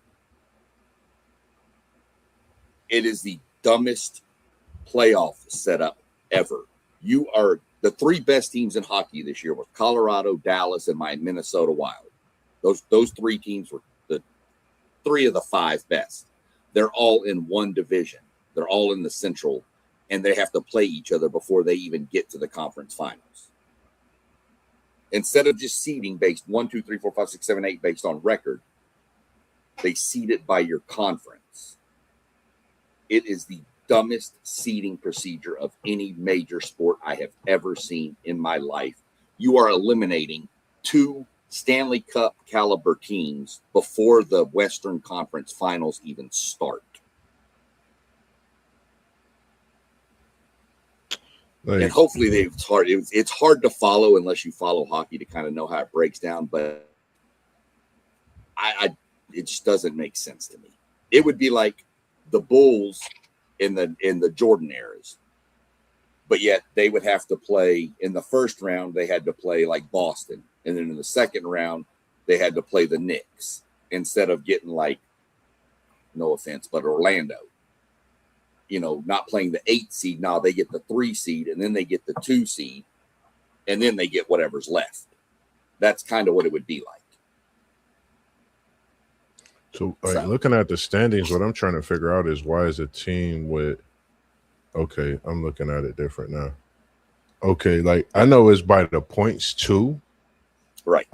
It is the dumbest playoff setup ever. You are the 3 best teams in hockey this year were Colorado, Dallas, and my Minnesota Wild. Those 3 teams were the 3 of the 5 best. They're all in one division. They're all in the Central, and they have to play each other before they even get to the conference finals. Instead of just seeding based 1, 2, 3, 4, 5, 6, 7, 8 based on record, they seed it by your conference. It is the dumbest seeding procedure of any major sport I have ever seen in my life. You are eliminating 2 Stanley Cup caliber teams before the Western Conference Finals even start. And hopefully it's hard to follow unless you follow hockey to kind of know how it breaks down, but it just doesn't make sense to me. It would be like the Bulls in the Jordan eras, but yet they would have to play in the first round. They had to play like Boston, and then in the second round they had to play the Knicks instead of getting, like, no offense, but Orlando. Not playing the 8 seed. Now they get the 3 seed, and then they get the 2 seed, and then they get whatever's left. That's kind of what it would be like. So, looking at the standings, what I'm trying to figure out is why is a team with, okay, I'm looking at it different now. Okay, like, I know it's by the points too. Right.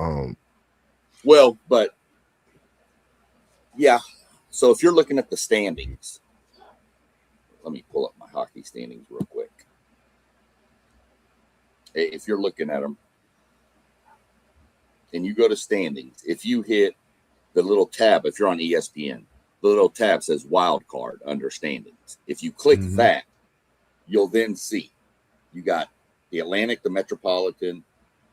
Well, but yeah. So if you're looking at the standings, let me pull up my hockey standings real quick. If you're looking at them and you go to standings, if you hit the little tab, if you're on ESPN, the little tab says wild card under standings. If you click that, you'll then see you got the Atlantic, the Metropolitan,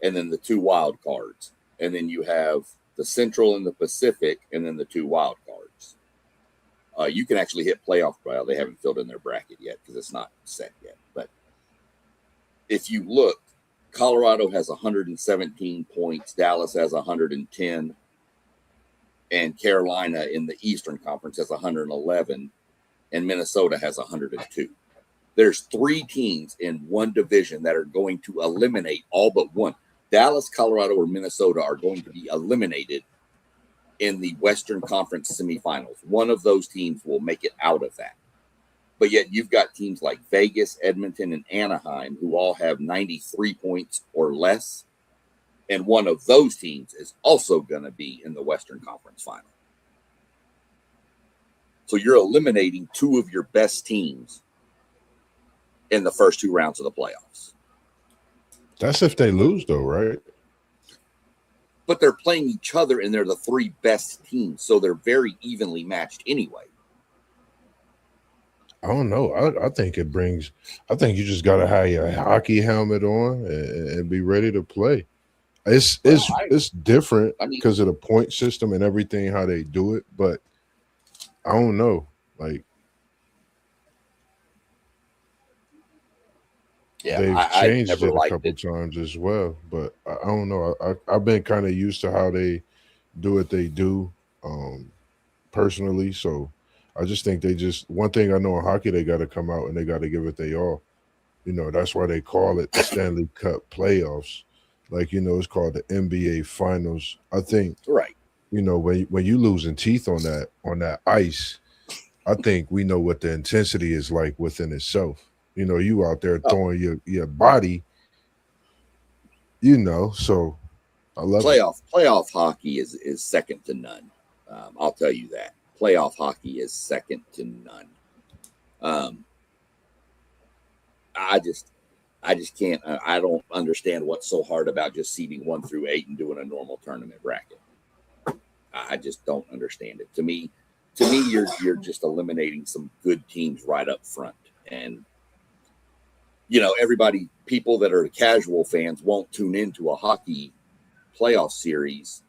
and then the 2 wild cards. And then you have the Central and the Pacific, and then the 2 wild cards. You can actually hit playoff. Well, they haven't filled in their bracket yet because it's not set yet. But if you look, Colorado has 117 points. Dallas has 110. And Carolina in the Eastern Conference has 111. And Minnesota has 102. There's 3 teams in one division that are going to eliminate all but one. Dallas, Colorado, or Minnesota are going to be eliminated in the Western Conference semifinals. One of those teams will make it out of that. But yet you've got teams like Vegas, Edmonton, and Anaheim who all have 93 points or less. And one of those teams is also going to be in the Western Conference final. So you're eliminating 2 of your best teams in the first 2 rounds of the playoffs. That's if they lose, though, right? But they're playing each other, and they're the 3 best teams, so they're very evenly matched anyway. I don't know. I think it brings – I think you just got to have your hockey helmet on and be ready to play. It's different because of the point system and everything, how they do it, but I don't know. Like, yeah, they've changed it a couple times as well, but I don't know. I've been kind of used to how they do what they do personally, so I just think one thing I know in hockey, they got to come out and they got to give it their all. That's why they call it the Stanley Cup playoffs. Like, it's called the NBA Finals. I think, right. When you losing teeth on that ice, I think we know what the intensity is like within itself. You know, you out there throwing your body, you know, so I love playoff hockey is second to none. I'll tell you that. Playoff hockey is second to none. I just can't. I don't understand what's so hard about just seeding 1 through 8 and doing a normal tournament bracket. I just don't understand it. To me, you're just eliminating some good teams right up front, and you know, people that are casual fans won't tune into a hockey playoff series,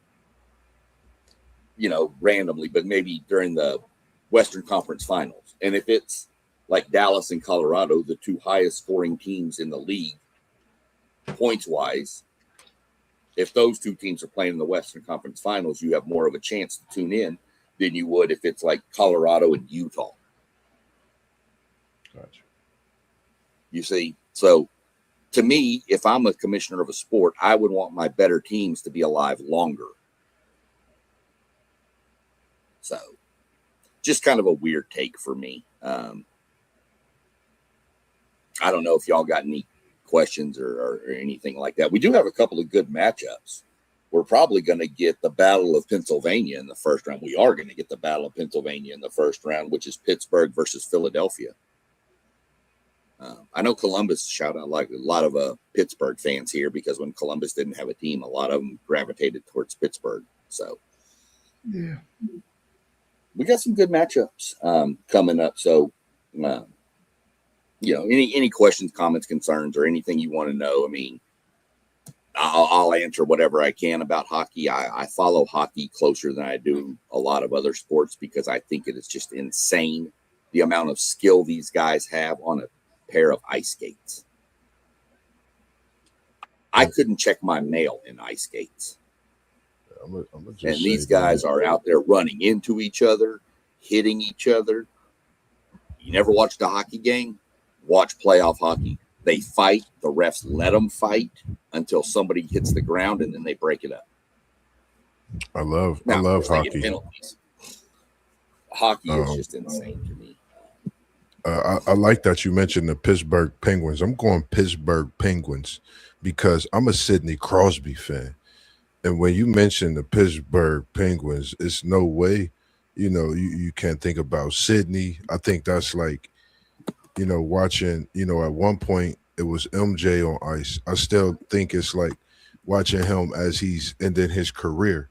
you know, randomly, but maybe during the Western Conference Finals. And if it's like Dallas and Colorado, the 2 highest scoring teams in the league, points wise, if those 2 teams are playing in the Western Conference Finals, you have more of a chance to tune in than you would if it's like Colorado and Utah. Gotcha. You see, so to me, if I'm a commissioner of a sport, I would want my better teams to be alive longer. So just kind of a weird take for me. I don't know if y'all got any questions or anything like that. We do have a couple of good matchups. We're probably going to get the Battle of Pennsylvania in the first round. We are going to get the Battle of Pennsylvania in the first round, which is Pittsburgh versus Philadelphia. I know Columbus, shout out, like a lot of Pittsburgh fans here, because when Columbus didn't have a team, a lot of them gravitated towards Pittsburgh. So Yeah. we got some good matchups coming up. So, you know, any questions, comments, concerns, or anything you want to know, I mean, I'll answer whatever I can about hockey. I follow hockey closer than I do a lot of other sports, because I think it is just insane the amount of skill these guys have on a pair of ice skates. I couldn't check my mail in ice skates. And these guys are out there running into each other, hitting each other. You never watched a hockey game? Watch playoff hockey. They fight. The refs let them fight until somebody hits the ground, and then they break it up. I love hockey. Hockey is just insane to me. I like that you mentioned the Pittsburgh Penguins. I'm going Pittsburgh Penguins because I'm a Sidney Crosby fan. And when you mention the Pittsburgh Penguins, it's no way, you know, you can't think about Sidney. I think that's like, you know, watching, you know, at one point it was MJ on ice. I still think it's like watching him as he's ending his career.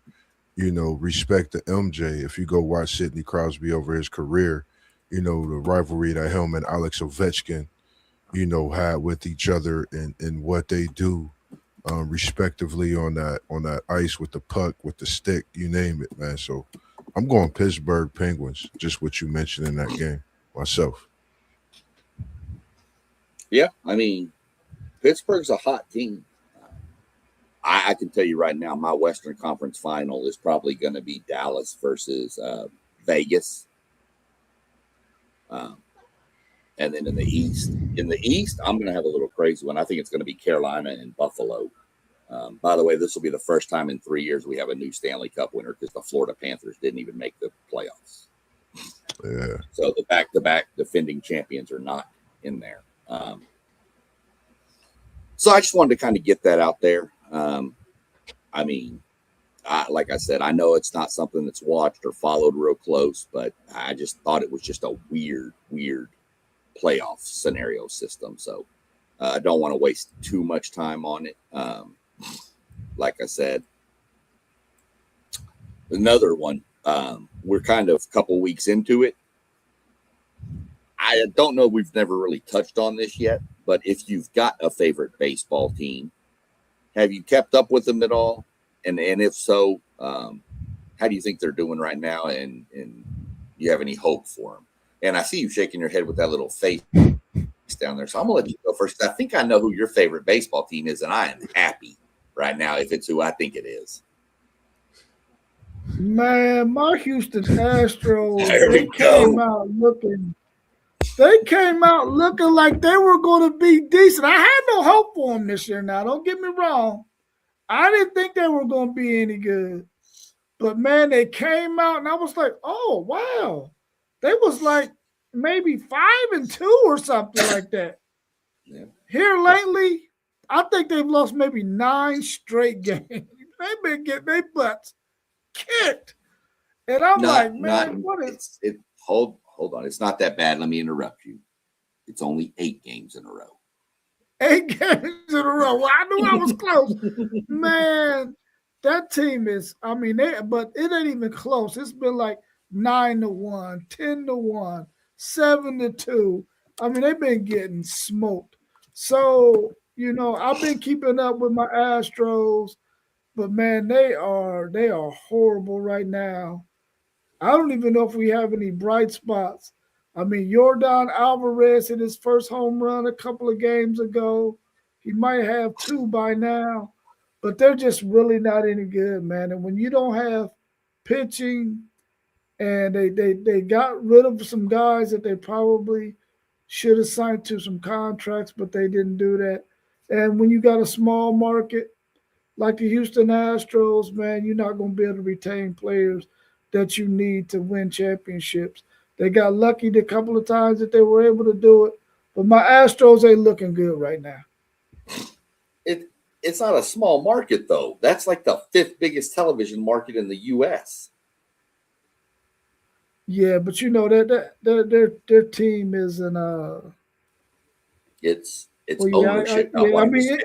You know, respect to MJ. If you go watch Sidney Crosby over his career, you know, the rivalry that him and Alex Ovechkin, you know, had with each other and what they do respectively on that ice with the puck, with the stick, you name it, man. So I'm going Pittsburgh Penguins, just what you mentioned in that game myself. Yeah, I mean, Pittsburgh's a hot team. I can tell you right now, my Western Conference final is probably going to be Dallas versus Vegas. And then in the East, I'm going to have a little crazy one. I think it's going to be Carolina and Buffalo. By the way, this will be the first time in 3 years we have a new Stanley Cup winner, because the Florida Panthers didn't even make the playoffs. Yeah. So the back-to-back defending champions are not in there. So I just wanted to kind of get that out there. I mean, like I said, I know it's not something that's watched or followed real close, but I just thought it was just a weird playoff scenario system. So I don't want to waste too much time on it. Like I said, another one, we're kind of a couple weeks into it. I don't know, we've never really touched on this yet, but if you've got a favorite baseball team, have you kept up with them at all? And if so, how do you think they're doing right now? And you have any hope for them? And I see you shaking your head with that little face down there. So I'm going to let you go first. I think I know who your favorite baseball team is, and I am happy right now if it's who I think it is. Man, my Houston Astros, There we they came out looking like they were going to be decent. I had no hope for them this year now. Don't get me wrong. I didn't think they were going to be any good. But, man, they came out, and I was like, oh, wow. They was like maybe 5-2 or something like that. Yeah. Here lately, I think they've lost maybe 9 straight games. They've been getting their butts kicked. And I'm like, man, what is it? Hold on. It's not that bad. Let me interrupt you. It's only 8 games in a row. 8 games in a row? Well, I knew I was close. Man, that team is, I mean, but it ain't even close. It's been like 9-1, 10-1, 7-2. I mean, they've been getting smoked. So, I've been keeping up with my Astros, but man, they are horrible right now. I don't even know if we have any bright spots. I mean, Yordan Alvarez hit his first home run a couple of games ago. He might have 2 by now, but they're just really not any good, man. And when you don't have pitching, and they got rid of some guys that they probably should have signed to some contracts, but they didn't do that. And when you got a small market like the Houston Astros, man, you're not going to be able to retain players that you need to win championships. They got lucky the couple of times that they were able to do it, but my Astros ain't looking good right now. It's not a small market, though. That's like the 5th biggest television market in the U.S. Yeah, but their team isn't. It's well, ownership. I mean,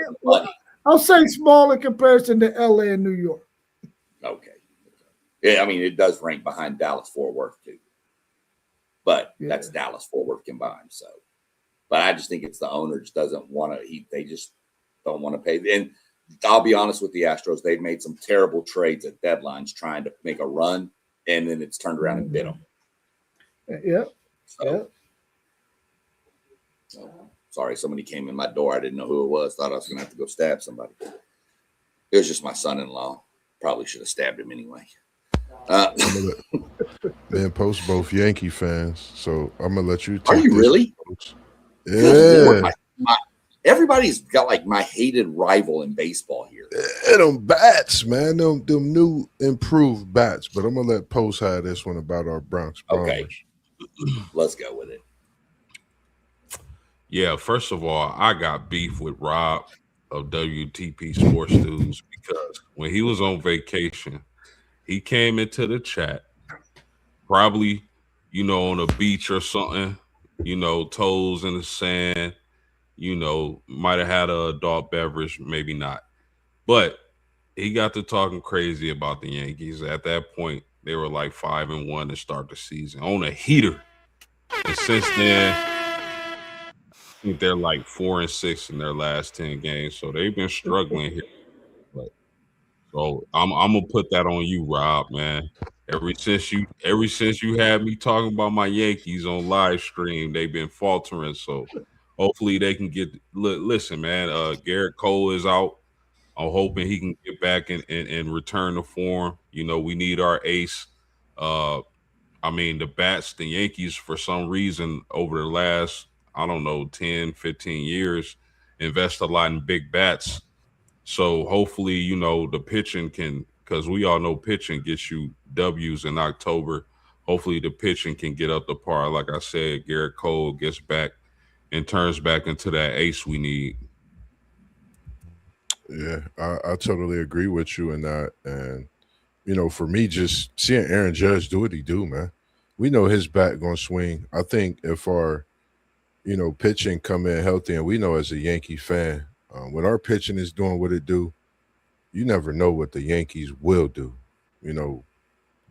I'll say small in comparison to L.A. and New York. Okay. Yeah, I mean, it does rank behind Dallas-Fort Worth, too. But that's Dallas-Fort Worth combined. So, but I just think it's the owner just doesn't want to. They just don't want to pay. And I'll be honest with the Astros, they've made some terrible trades at deadlines trying to make a run, and then it's turned around and bit them. Yep. So, sorry, somebody came in my door. I didn't know who it was. Thought I was going to have to go stab somebody. It was just my son-in-law. Probably should have stabbed him anyway. Man, Post both Yankee fans, so I'm gonna let you. Are you really? Yeah. Everybody's got like my hated rival in baseball here. Them bats, man. Them new improved bats. But I'm gonna let Post have this one about our Bronx Bombers. Okay. Let's go with it. Yeah, first of all, I got beef with Rob of WTP Sports News because when he was on vacation, he came into the chat, probably, on a beach or something, toes in the sand, might have had an adult beverage, maybe not. But he got to talking crazy about the Yankees. At that point, they were like 5-1 to start the season on a heater. And since then, I think they're like 4-6 in their last 10 games. So they've been struggling here. So I'm gonna put that on you, Rob, man. Ever since you had me talking about my Yankees on live stream, they've been faltering. So hopefully they can get. Listen, man. Garrett Cole is out. I'm hoping he can get back and return to form. We need our ace. I mean, the Yankees, for some reason, over the last, 10, 15 years, invest a lot in big bats. So hopefully, the pitching can, because we all know pitching gets you W's in October. Hopefully the pitching can get up to par. Like I said, Garrett Cole gets back and turns back into that ace we need. Yeah, I totally agree with you in that. And, for me, just seeing Aaron Judge do what he do, man. We know his bat going to swing. I think if our, pitching come in healthy, and we know as a Yankee fan, when our pitching is doing what it do, you never know what the Yankees will do.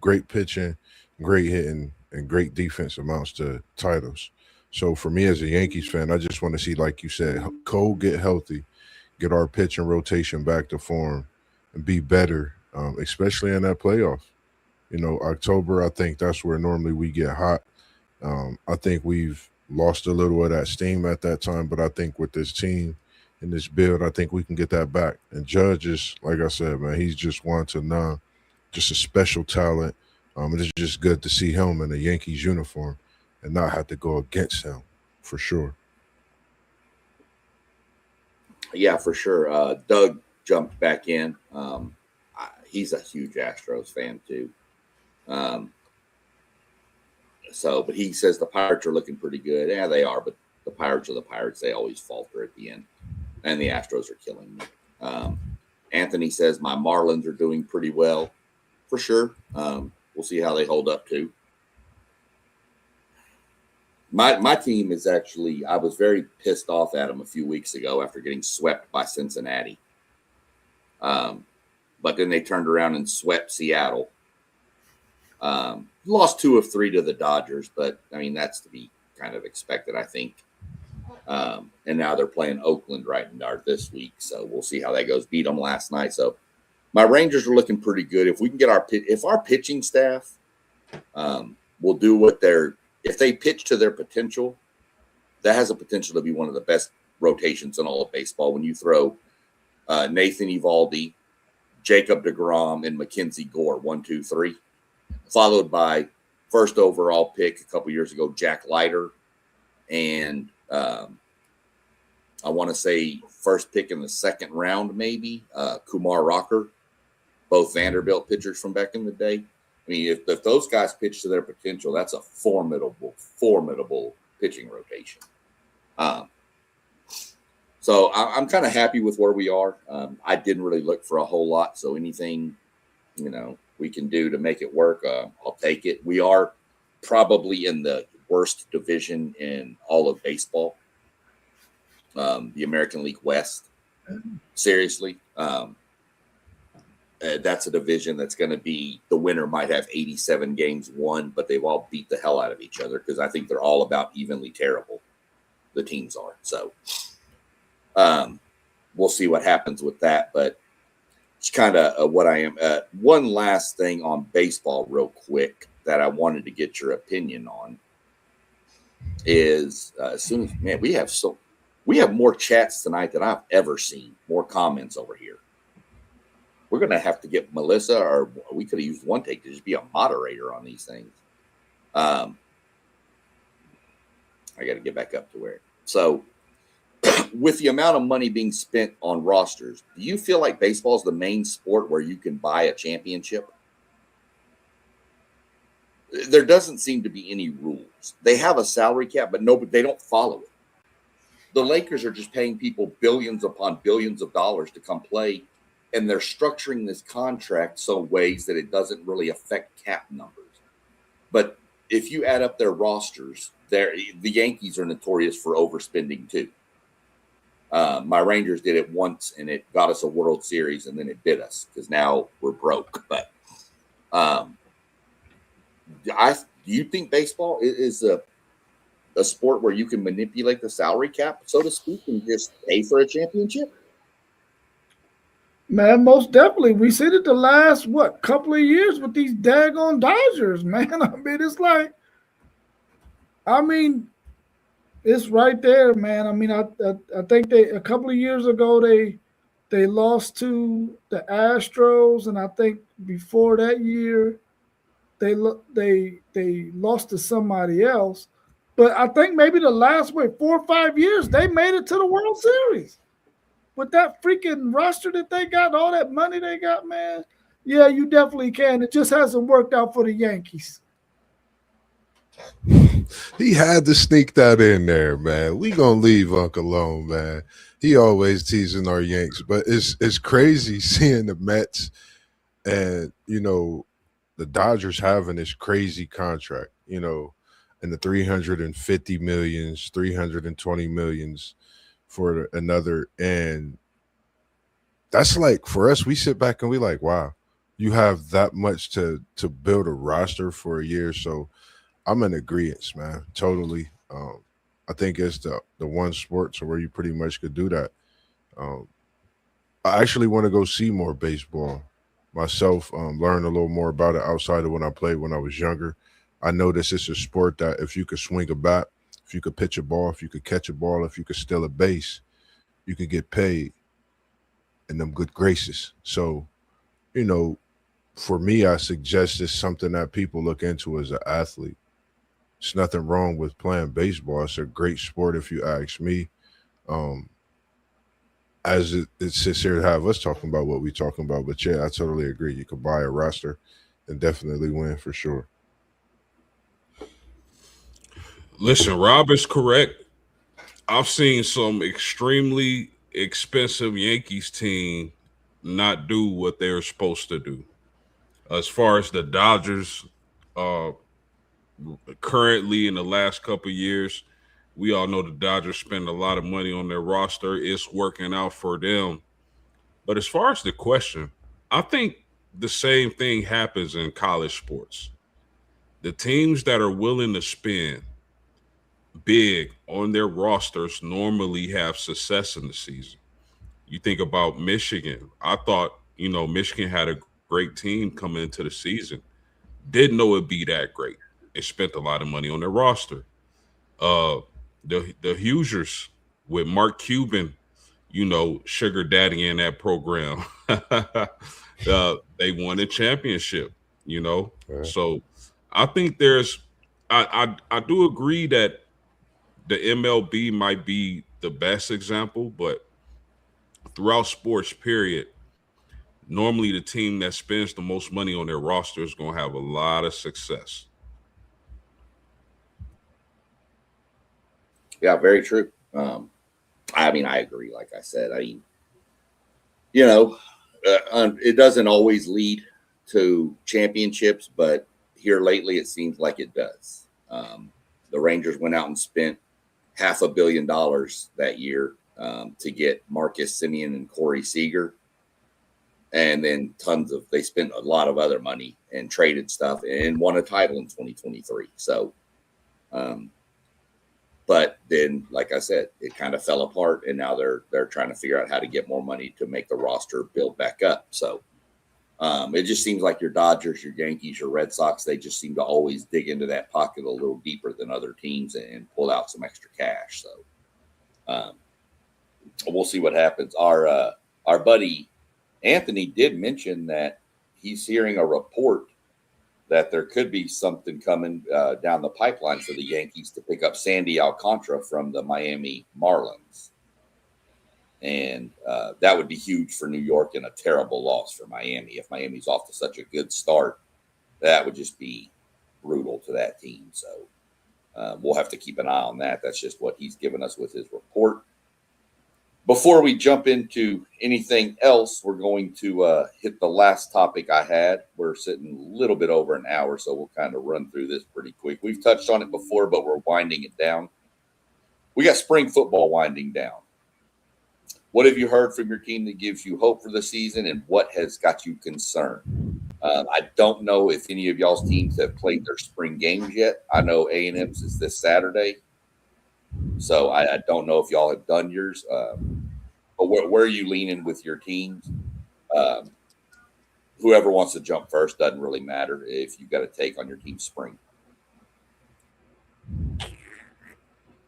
Great pitching, great hitting, and great defense amounts to titles. So for me as a Yankees fan, I just want to see, like you said, Cole get healthy, get our pitching rotation back to form, and be better, especially in that playoff. October, I think that's where normally we get hot. I think we've lost a little of that steam at that time, but I think with this team and this build, I think we can get that back. And Judge is, like I said, man, he's just one to none, just a special talent. It's just good to see him in a Yankees uniform and not have to go against him, for sure. Yeah, for sure. Doug jumped back in. He's a huge Astros fan too. So, but he says the Pirates are looking pretty good. Yeah, they are, but the Pirates are the Pirates. They always falter at the end. And the Astros are killing me. Anthony says my Marlins are doing pretty well, for sure. We'll see how they hold up too. My team is actually, I was very pissed off at them a few weeks ago after getting swept by Cincinnati. But then they turned around and swept Seattle. Lost 2 of 3 to the Dodgers, but I mean, that's to be kind of expected, I think. And now they're playing Oakland this week. So we'll see how that goes. Beat them last night. So my Rangers are looking pretty good. If we can get if our pitching staff will do what if they pitch to their potential, that has a potential to be one of the best rotations in all of baseball. When you throw Nathan Eovaldi, Jacob deGrom, and Mackenzie Gore, 1, 2, 3, followed by first overall pick a couple years ago, Jack Leiter, and I want to say first pick in the second round, maybe Kumar Rocker, both Vanderbilt pitchers from back in the day. I mean, if those guys pitch to their potential, that's a formidable pitching rotation. So I'm kind of happy with where we are. I didn't really look for a whole lot. So anything, we can do to make it work, I'll take it. We are probably in the worst division in all of baseball, the American League West. Seriously. That's a division that's going to be, the winner might have 87 games won, but they've all beat the hell out of each other because I think they're all about evenly terrible. The teams are. So we'll see what happens with that, but it's kind of what I am. One last thing on baseball real quick that I wanted to get your opinion on is as soon as, man, we have more chats tonight than I've ever seen, more comments over here. We're going to have to get Melissa, or we could have used one take to just be a moderator on these things. I got to get back up to where. So with the amount of money being spent on rosters, do you feel like baseball is the main sport where you can buy a championship? There doesn't seem to be any rules. They have a salary cap, but they don't follow it. The Lakers are just paying people billions upon billions of dollars to come play, and they're structuring this contract so ways that it doesn't really affect cap numbers. But if you add up their rosters, the Yankees are notorious for overspending too. My Rangers did it once, and it got us a World Series, and then it bit us because now we're broke. But do you think baseball is a sport where you can manipulate the salary cap, so to speak, and just pay for a championship? Man, most definitely. We seen it the last, couple of years with these daggone Dodgers, man. It's right there, man. I think a couple of years ago, they lost to the Astros, and I think before that year, they lost to somebody else. But I think maybe the last 4 or 5 years, they made it to the World Series. With that freaking roster that they got, all that money they got, man, yeah, you definitely can. It just hasn't worked out for the Yankees. He had to sneak that in there, man. We gonna leave Uncle alone, man. He always teasing our Yanks, but it's crazy seeing the Mets and the Dodgers having this crazy contract, and the 350 millions, 320 millions for another, and that's like, for us, we sit back and we like, wow, you have that much to build a roster for a year. So I'm in agreement, man, totally. I think it's the one sport so where you pretty much could do that. I actually want to go see more baseball myself, learn a little more about it outside of when I played when I was younger. I notice it's a sport that if you could swing a bat, if you could pitch a ball, if you could catch a ball, if you could steal a base, you could get paid in them good graces. So, for me, I suggest it's something that people look into as an athlete. There's nothing wrong with playing baseball. It's a great sport if you ask me. As it sits here to have us talking about what we're talking about. But yeah, I totally agree. You could buy a roster and definitely win for sure. Listen, Rob is correct. I've seen some extremely expensive Yankees team not do what they're supposed to do. As far as the Dodgers, uh, currently in the last couple of years, we all know the Dodgers spend a lot of money on their roster. It's working out for them. But as far as the question, I think the same thing happens in college sports. The teams that are willing to spend big on their rosters normally have success in the season. You think about Michigan. I thought, Michigan had a great team coming into the season. Didn't know it'd be that great. They spent a lot of money on their roster. Uh, the Hoosiers with Mark Cuban, sugar daddy in that program. They won a championship. Right. So I think I do agree that the MLB might be the best example, but throughout sports, period, normally the team that spends the most money on their roster is going to have a lot of success. Yeah, very true. I mean, I agree. Like I said, it doesn't always lead to championships, but here lately it seems like it does. The Rangers went out and spent $500 million that year to get Marcus Semien and Corey Seager. And then they spent a lot of other money and traded stuff and won a title in 2023. So, but then, like I said, it kind of fell apart, and now they're trying to figure out how to get more money to make the roster build back up. So it just seems like your Dodgers, your Yankees, your Red Sox, they just seem to always dig into that pocket a little deeper than other teams and pull out some extra cash. So we'll see what happens. Our buddy Anthony did mention that he's hearing a report that there could be something coming down the pipeline for the Yankees to pick up Sandy Alcantara from the Miami Marlins. And that would be huge for New York and a terrible loss for Miami. If Miami's off to such a good start, that would just be brutal to that team. So we'll have to keep an eye on that. That's just what he's given us with his report. Before we jump into anything else, we're going to hit the last topic I had. We're sitting a little bit over an hour, so we'll kind of run through this pretty quick. We've touched on it before, but we're winding it down. We got spring football winding down. What have you heard from your team that gives you hope for the season, and what has got you concerned? I don't know if any of y'all's teams have played their spring games yet. I know A&M's is this Saturday. So I don't know if y'all have done yours, but where are you leaning with your teams? Whoever wants to jump first, doesn't really matter if you've got to take on your team's spring.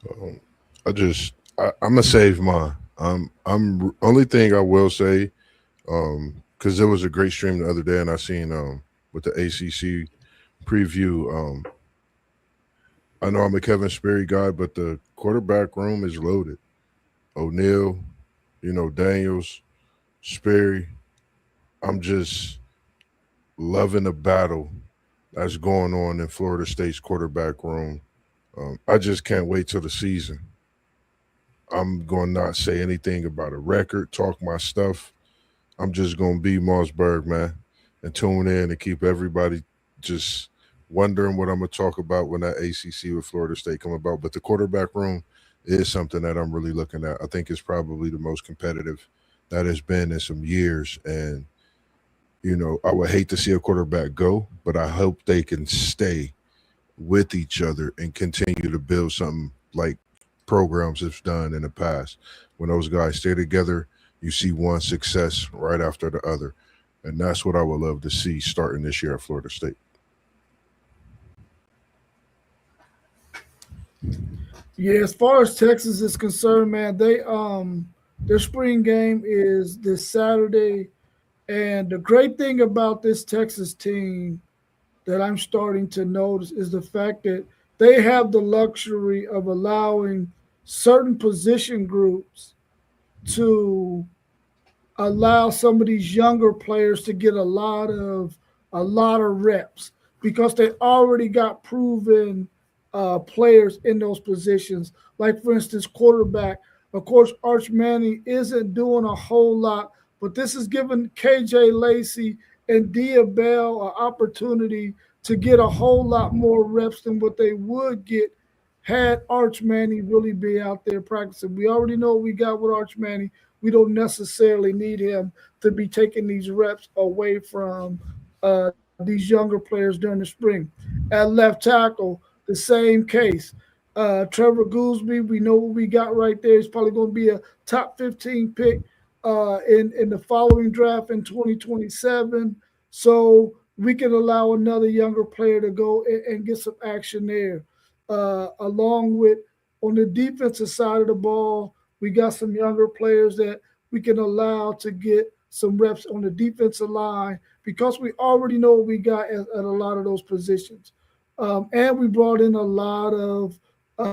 I'm gonna save mine. I'm only thing I will say, because there was a great stream the other day, and I seen with the ACC preview. I know I'm a Kevin Sperry guy, but the quarterback room is loaded. O'Neal, Daniels, Sperry. I'm just loving the battle that's going on in Florida State's quarterback room. I just can't wait till the season. I'm going to not say anything about a record, talk my stuff. I'm just going to be Mossberg, man, and tune in and keep everybody just wondering what I'm going to talk about when that ACC with Florida State come about. But the quarterback room is something that I'm really looking at. I think it's probably the most competitive that has been in some years. And, I would hate to see a quarterback go, but I hope they can stay with each other and continue to build something like programs have done in the past. When those guys stay together, you see one success right after the other. And that's what I would love to see starting this year at Florida State. Yeah, as far as Texas is concerned, man, their spring game is this Saturday. And the great thing about this Texas team that I'm starting to notice is the fact that they have the luxury of allowing certain position groups to allow some of these younger players to get a lot of reps because they already got proven players in those positions. Like, for instance, quarterback. Of course, Arch Manning isn't doing a whole lot, but this is giving KJ Lacey and Dia Bell an opportunity to get a whole lot more reps than what they would get had Arch Manning really be out there practicing. We already know what we got with Arch Manning. We don't necessarily need him to be taking these reps away from these younger players during the spring. At left tackle, the same case. Trevor Goolsby, we know what we got right there. He's probably going to be a top 15 pick in the following draft in 2027. So we can allow another younger player to go and get some action there. Along with on the defensive side of the ball, we got some younger players that we can allow to get some reps on the defensive line because we already know what we got at a lot of those positions. And we brought in a lot of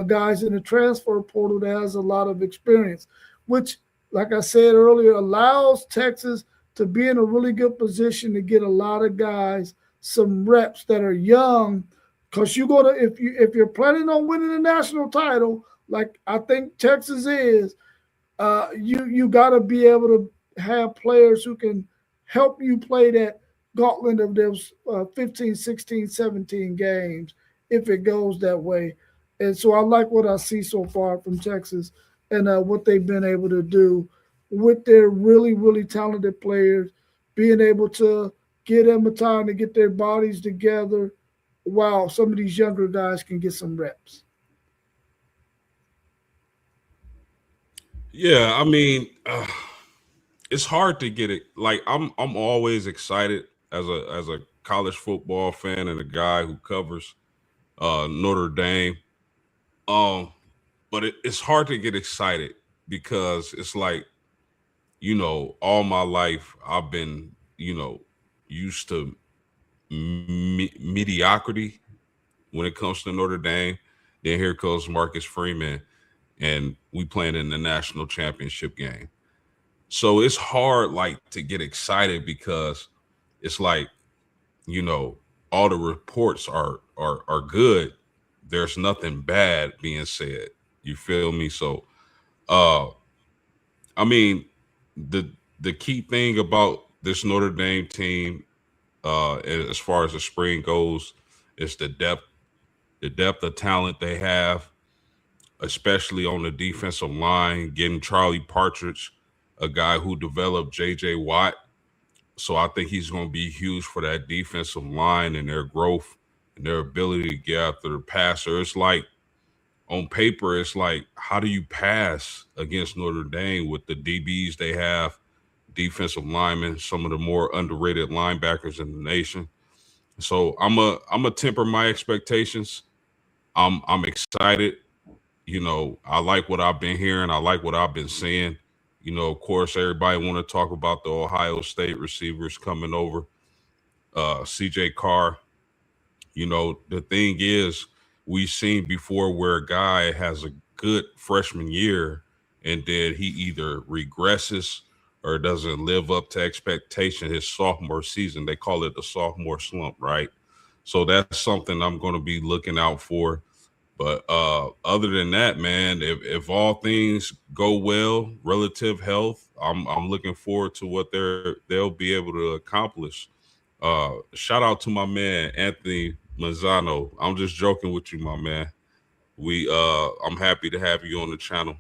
guys in the transfer portal that has a lot of experience, which, like I said earlier, allows Texas to be in a really good position to get a lot of guys some reps that are young. Because you're gonna, if you're planning on winning a national title, like I think Texas is, you got to be able to have players who can help you play that gauntlet of those 15, 16, 17 games if it goes that way. And so I like what I see so far from Texas and what they've been able to do with their really, really talented players, being able to give them a time to get their bodies together while some of these younger guys can get some reps. Yeah, I mean, it's hard to get it. Like I'm always excited as a college football fan and a guy who covers Notre Dame. But it's hard to get excited because it's like, all my life I've been, used to mediocrity when it comes to Notre Dame. Then here comes Marcus Freeman, and we playing in the national championship game. So it's hard, like, to get excited because it's like, all the reports are good. There's nothing bad being said. You feel me? So, uh, I mean, the key thing about this Notre Dame team, as far as the spring goes, is the depth of talent they have, especially on the defensive line, getting Charlie Partridge, a guy who developed J.J. Watt. So I think he's going to be huge for that defensive line and their growth and their ability to get after the passer. It's like, on paper, it's like, how do you pass against Notre Dame with the DBs they have, defensive linemen, some of the more underrated linebackers in the nation? So I'm a temper my expectations. I'm excited. I like what I've been hearing. I like what I've been seeing. Of course, everybody want to talk about the Ohio State receivers coming over. CJ Carr. The thing is, we've seen before where a guy has a good freshman year and then he either regresses or doesn't live up to expectation his sophomore season. They call it the sophomore slump, right? So that's something I'm going to be looking out for. But other than that, man, if all things go well, relative health, I'm looking forward to what they'll be able to accomplish. Shout out to my man Anthony Mazzano. I'm just joking with you, my man. I'm happy to have you on the channel.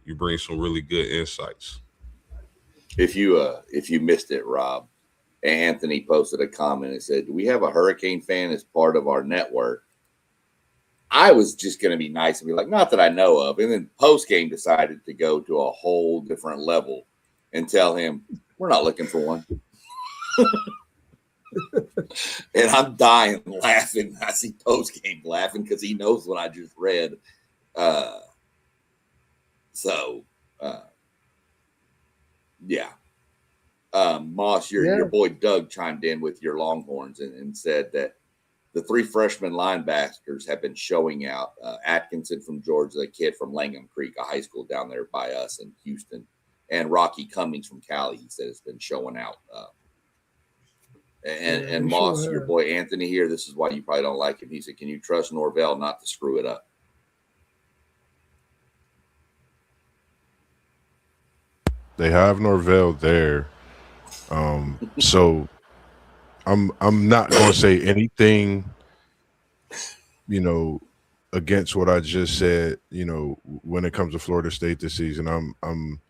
You bring some really good insights. If you missed it, Rob, Anthony posted a comment and said, "Do we have a Hurricane fan as part of our network?" I was just going to be nice and be like, not that I know of. And then post game decided to go to a whole different level and tell him, we're not looking for one. And I'm dying laughing. I see post game laughing because he knows what I just read. Yeah. Moss, your boy Doug chimed in with your Longhorns and said that the three freshman linebackers have been showing out. Atkinson from Georgia, the kid from Langham Creek, a high school down there by us in Houston, and Rocky Cummings from Cali, he said, has been showing out. And he Moss, sure your has. boy Anthony here, this is why you probably don't like him. He said, can you trust Norvell not to screw it up? They have Norvell there. So I'm not gonna say anything, against what I just said, when it comes to Florida State this season. I'm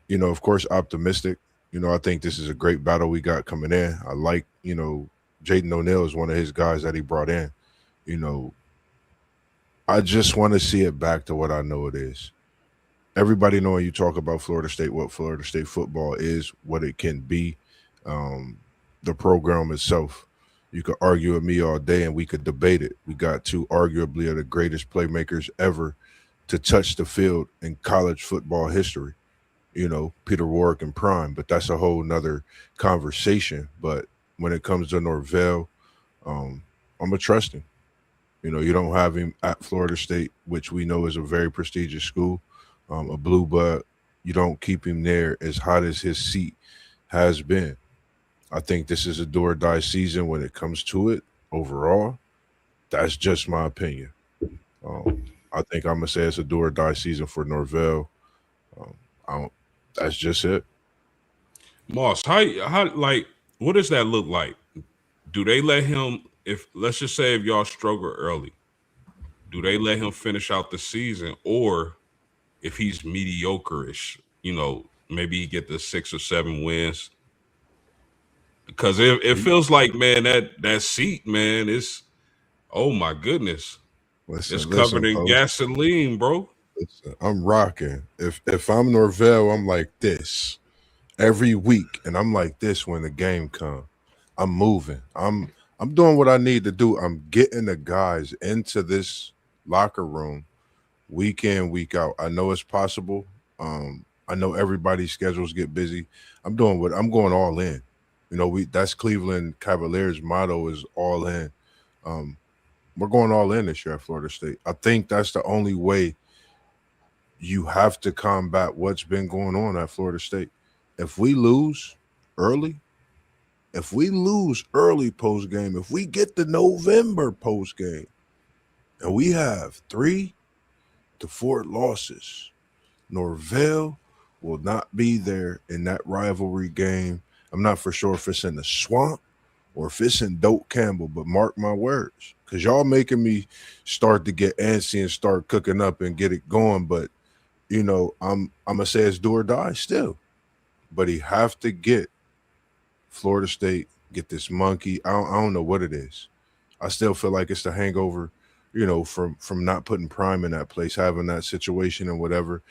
of course optimistic. I think this is a great battle we got coming in. I like, Jaden O'Neal is one of his guys that he brought in. I just want to see it back to what I know it is. Everybody knowing you talk about Florida State, what Florida State football is, what it can be, the program itself. You could argue with me all day and we could debate it. We got two arguably of the greatest playmakers ever to touch the field in college football history. Peter Warrick and Prime, but that's a whole nother conversation. But when it comes to Norvell, I'm a trust him. You don't have him at Florida State, which we know is a very prestigious school, a blue blood. You don't keep him there as hot as his seat has been. I think this is a do or die season when it comes to it overall. That's just my opinion. I think I'm going to say it's a do or die season for Norvell. That's just it. Moss, how like what does that look like? Do they let him, if let's just say if y'all struggle early, do they let him finish out the season? Or if he's mediocre-ish, maybe he get the 6 or 7 wins? Because it feels like, man, that seat, man, is, oh my goodness. It's covered in gasoline, bro. Listen, I'm rocking. If I'm Norvell, I'm like this every week, and I'm like this when the game comes. I'm moving. I'm doing what I need to do. I'm getting the guys into this locker room week in, week out. I know it's possible. I know everybody's schedules get busy. I'm going all in. That's Cleveland Cavaliers' motto is all in. We're going all in this year at Florida State. I think that's the only way you have to combat what's been going on at Florida State. If we lose early post game, if we get the November post game and we have 3 to 4 losses, Norvell will not be there in that rivalry game. I'm not for sure if it's in the Swamp or if it's in Doak Campbell, but mark my words, because y'all making me start to get antsy and start cooking up and get it going. But I'm gonna say it's do or die still. But he have to get Florida State, get this monkey. I don't know what it is. I still feel like it's the hangover, from not putting Prime in that place, having that situation and whatever.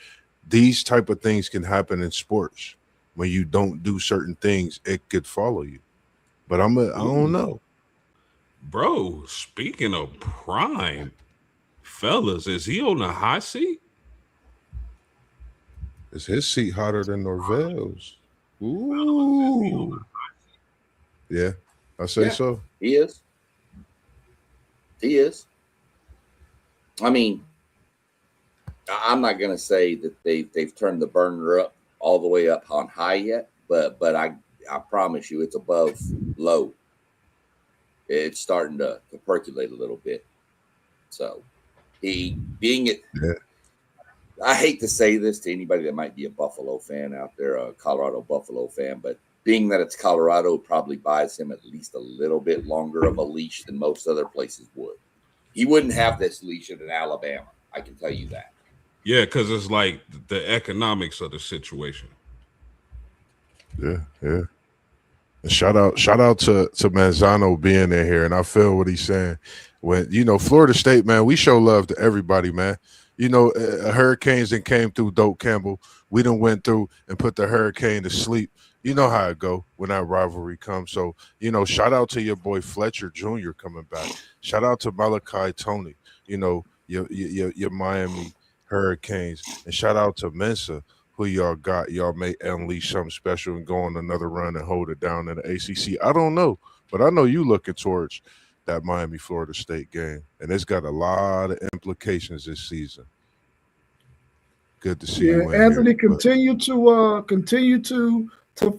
These type of things can happen in sports. When you don't do certain things, it could follow you. But I don't know. Bro, speaking of Prime, fellas, is he on the hot seat? Is his seat hotter than Norvell's? Ooh. Yeah, I say so. He is. I mean, I'm not going to say that they've turned the burner up all the way up on high yet, but I promise you it's above low. It's starting to percolate a little bit. So I hate to say this to anybody that might be a Buffalo fan out there, a Colorado Buffalo fan, but being that it's Colorado probably buys him at least a little bit longer of a leash than most other places would. He wouldn't have this leash in Alabama. I can tell you that. Yeah, because it's like the economics of the situation. Yeah. And shout out to Manzano being in here, and I feel what he's saying. When Florida State, man, we show love to everybody, man. Hurricanes that came through Doak Campbell, we done went through and put the Hurricane to sleep. You know how it go when that rivalry comes. So, shout out to your boy Fletcher Jr. coming back. Shout out to Malachi Tony, your Miami Hurricanes. And shout out to Mensa, who y'all got. Y'all may unleash something special and go on another run and hold it down in the ACC. I don't know, but I know you looking towards that Miami-Florida State game. And it's got a lot of implications this season. Good to see you in Anthony, here, continue to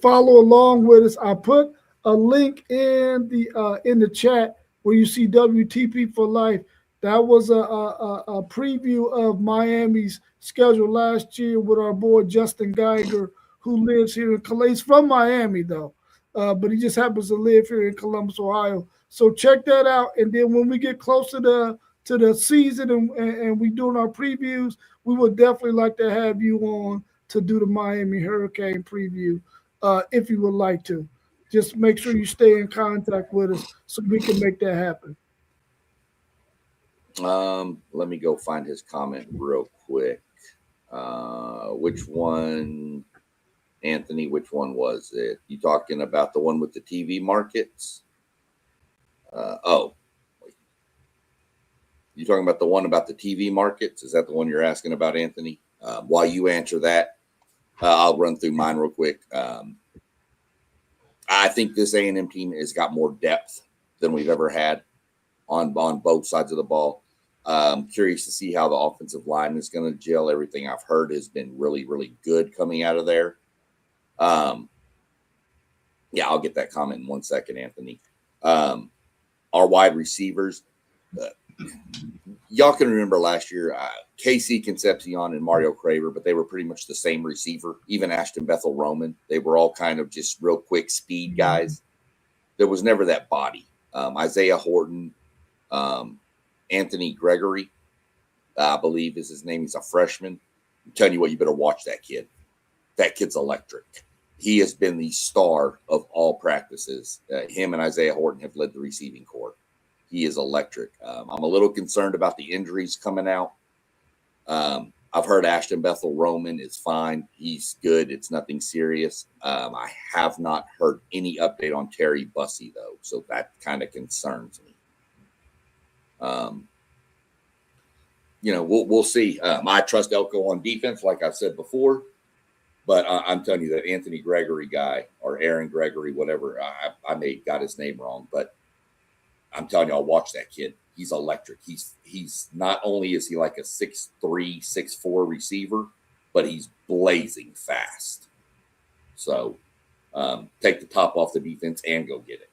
follow along with us. I put a link in the chat where you see WTP for life. That was a preview of Miami's schedule last year with our boy Justin Geiger, who lives here in Columbus. He's from Miami though, but he just happens to live here in Columbus, Ohio. So check that out. And then when we get closer to the season and we doing our previews, we would definitely like to have you on to do the Miami Hurricane preview if you would like to. Just make sure you stay in contact with us so we can make that happen. Let me go find his comment real quick. Which one, Anthony? Which one was it? You talking about the one with the TV markets? You talking about the one about the TV markets? Is that the one you're asking about, Anthony? While you answer that, I'll run through mine real quick. I think this A&M team has got more depth than we've ever had on both sides of the ball. Curious to see how the offensive line is going to gel. Everything I've heard has been really, really good coming out of there. Yeah, I'll get that comment in 1 second, Anthony. Our wide receivers, y'all can remember last year, Casey Concepcion and Mario Craver, but they were pretty much the same receiver. Even Ashton Bethel Roman, they were all kind of just real quick speed guys. There was never that body. Isaiah Horton, Anthony Gregory, I believe is his name. He's a freshman. I'm telling you what, you better watch that kid. That kid's electric. He has been the star of all practices. Him and Isaiah Horton have led the receiving corps. He is electric. I'm a little concerned about the injuries coming out. I've heard Ashton Bethel Roman is fine. He's good. It's nothing serious. I have not heard any update on Terry Bussey, though, so that kind of concerns me. We'll see. I trust Elko on defense, like I said before, but I'm telling you that Anthony Gregory guy or Aaron Gregory, whatever, I may got his name wrong, but I'm telling you, I'll watch that kid. He's electric. He's not only is he like a 6'3", 6'4" receiver, but he's blazing fast. So take the top off the defense and go get it.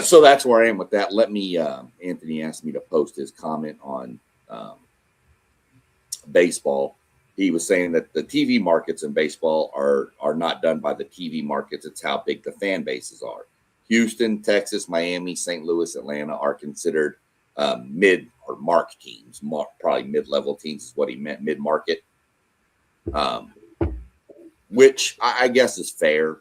So that's where I am with that. Let me, Anthony asked me to post his comment on baseball. He was saying that the TV markets in baseball are not done by the TV markets. It's how big the fan bases are. Houston, Texas, Miami, St. Louis, Atlanta are considered mid or mark teams. Probably mid-level teams is what he meant, mid-market, which I guess is fair.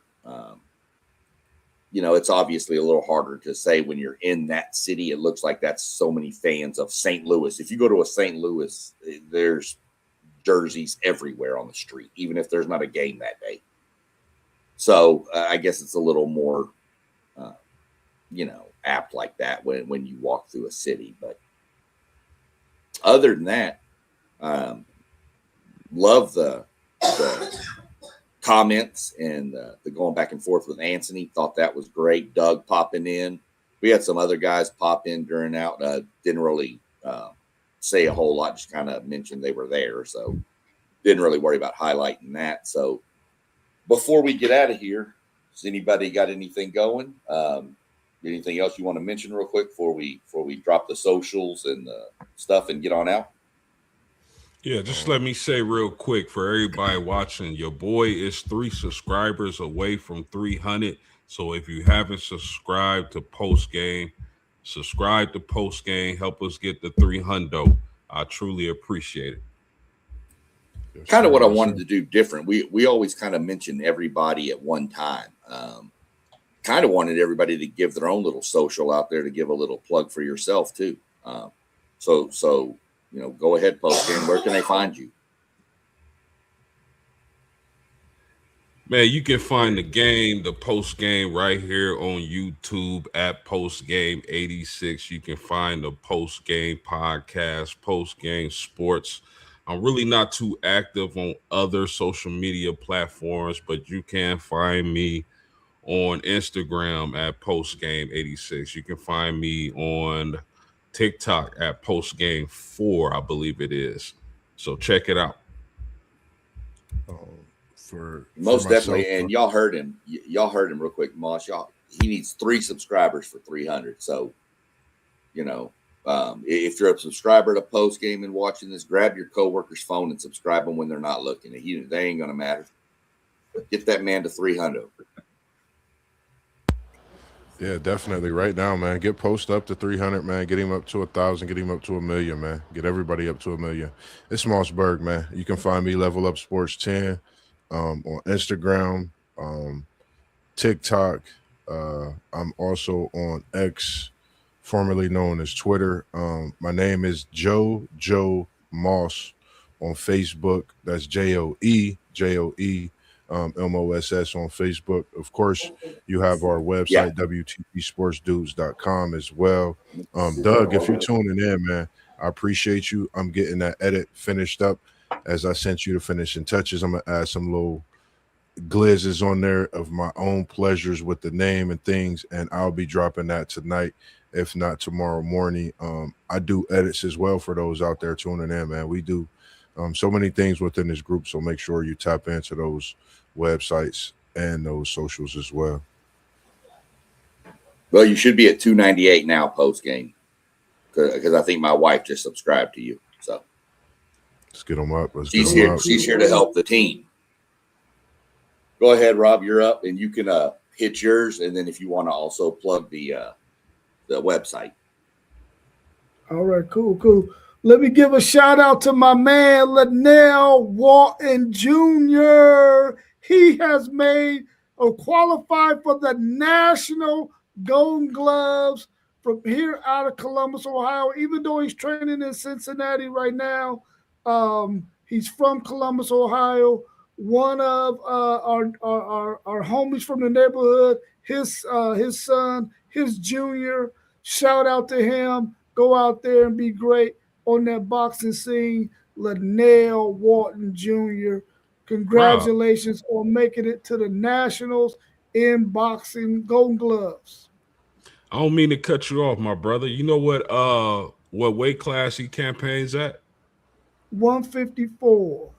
It's obviously a little harder to say when you're in that city. It looks like that's so many fans of St. Louis. If you go to a St. Louis, there's jerseys everywhere on the street, even if there's not a game that day. So I guess it's a little more apt like that when you walk through a city. But other than that, love the comments and the going back and forth with Anthony. Thought that was great. Doug popping in. We had some other guys pop in during out. Didn't really say a whole lot. Just kind of mentioned they were there. So didn't really worry about highlighting that. So before we get out of here, has anybody got anything going? Anything else you want to mention real quick before we drop the socials and stuff and get on out? Yeah, just let me say real quick for everybody watching, your boy is 3 subscribers away from 300. So if you haven't subscribed to Post Game, subscribe to Post Game. Help us get the 300. I truly appreciate it. Kind of what I wanted to do different. We always kind of mention everybody at one time. Kind of wanted everybody to give their own little social out there to give a little plug for yourself too. So go ahead, Post Game. Where can they find you? Man, you can find the Post Game right here on YouTube at Post Game 86. You can find the Post Game podcast, Post Game Sports. I'm really not too active on other social media platforms, but you can find me on Instagram at Post Game 86. You can find me on TikTok at Post Game 4, I believe it is. So check it out. most definitely. myself. And y'all heard him. Y'all heard him real quick, Moss. He needs 3 subscribers for 300. So, if you're a subscriber to Post Game and watching this, grab your coworker's phone and subscribe them when they're not looking. They ain't gonna matter. Get that man to 300. Yeah, definitely. Right now, man. Get Post up to 300, man. Get him up to 1,000. Get him up to 1,000,000, man. Get everybody up to 1,000,000. It's Mossberg, man. You can find me Level Up Sports 10 on Instagram, TikTok. I'm also on X, formerly known as Twitter. My name is Joe Moss on Facebook. That's JOE MOSS on Facebook. Of course, you have our website, WTPSportsDudes.com as well. Doug, if you're tuning in, man, I appreciate you. I'm getting that edit finished up as I sent you the finishing touches. I'm going to add some little glizzes on there of my own pleasures with the name and things, and I'll be dropping that tonight, if not tomorrow morning. I do edits as well for those out there tuning in, man. We do so many things within this group, so make sure you tap into those websites and those socials as well. Well, you should be at 298 now post game, because I think my wife just subscribed to you. So let's get them up. She's here to help the team. Go ahead, Rob. You're up, and you can hit yours, and then if you want to also plug the website. All right, cool. Let me give a shout out to my man, Linnell Walton Jr. He has made or qualified for the National Golden Gloves from here out of Columbus, Ohio. Even though he's training in Cincinnati right now, he's from Columbus, Ohio. One of our homies from the neighborhood, his son, his junior. Shout out to him. Go out there and be great on that boxing scene. Linnell Walton Jr. Congratulations on making it to the Nationals in boxing Golden Gloves. I don't mean to cut you off, my brother. You know what weight class he campaigns at? 154.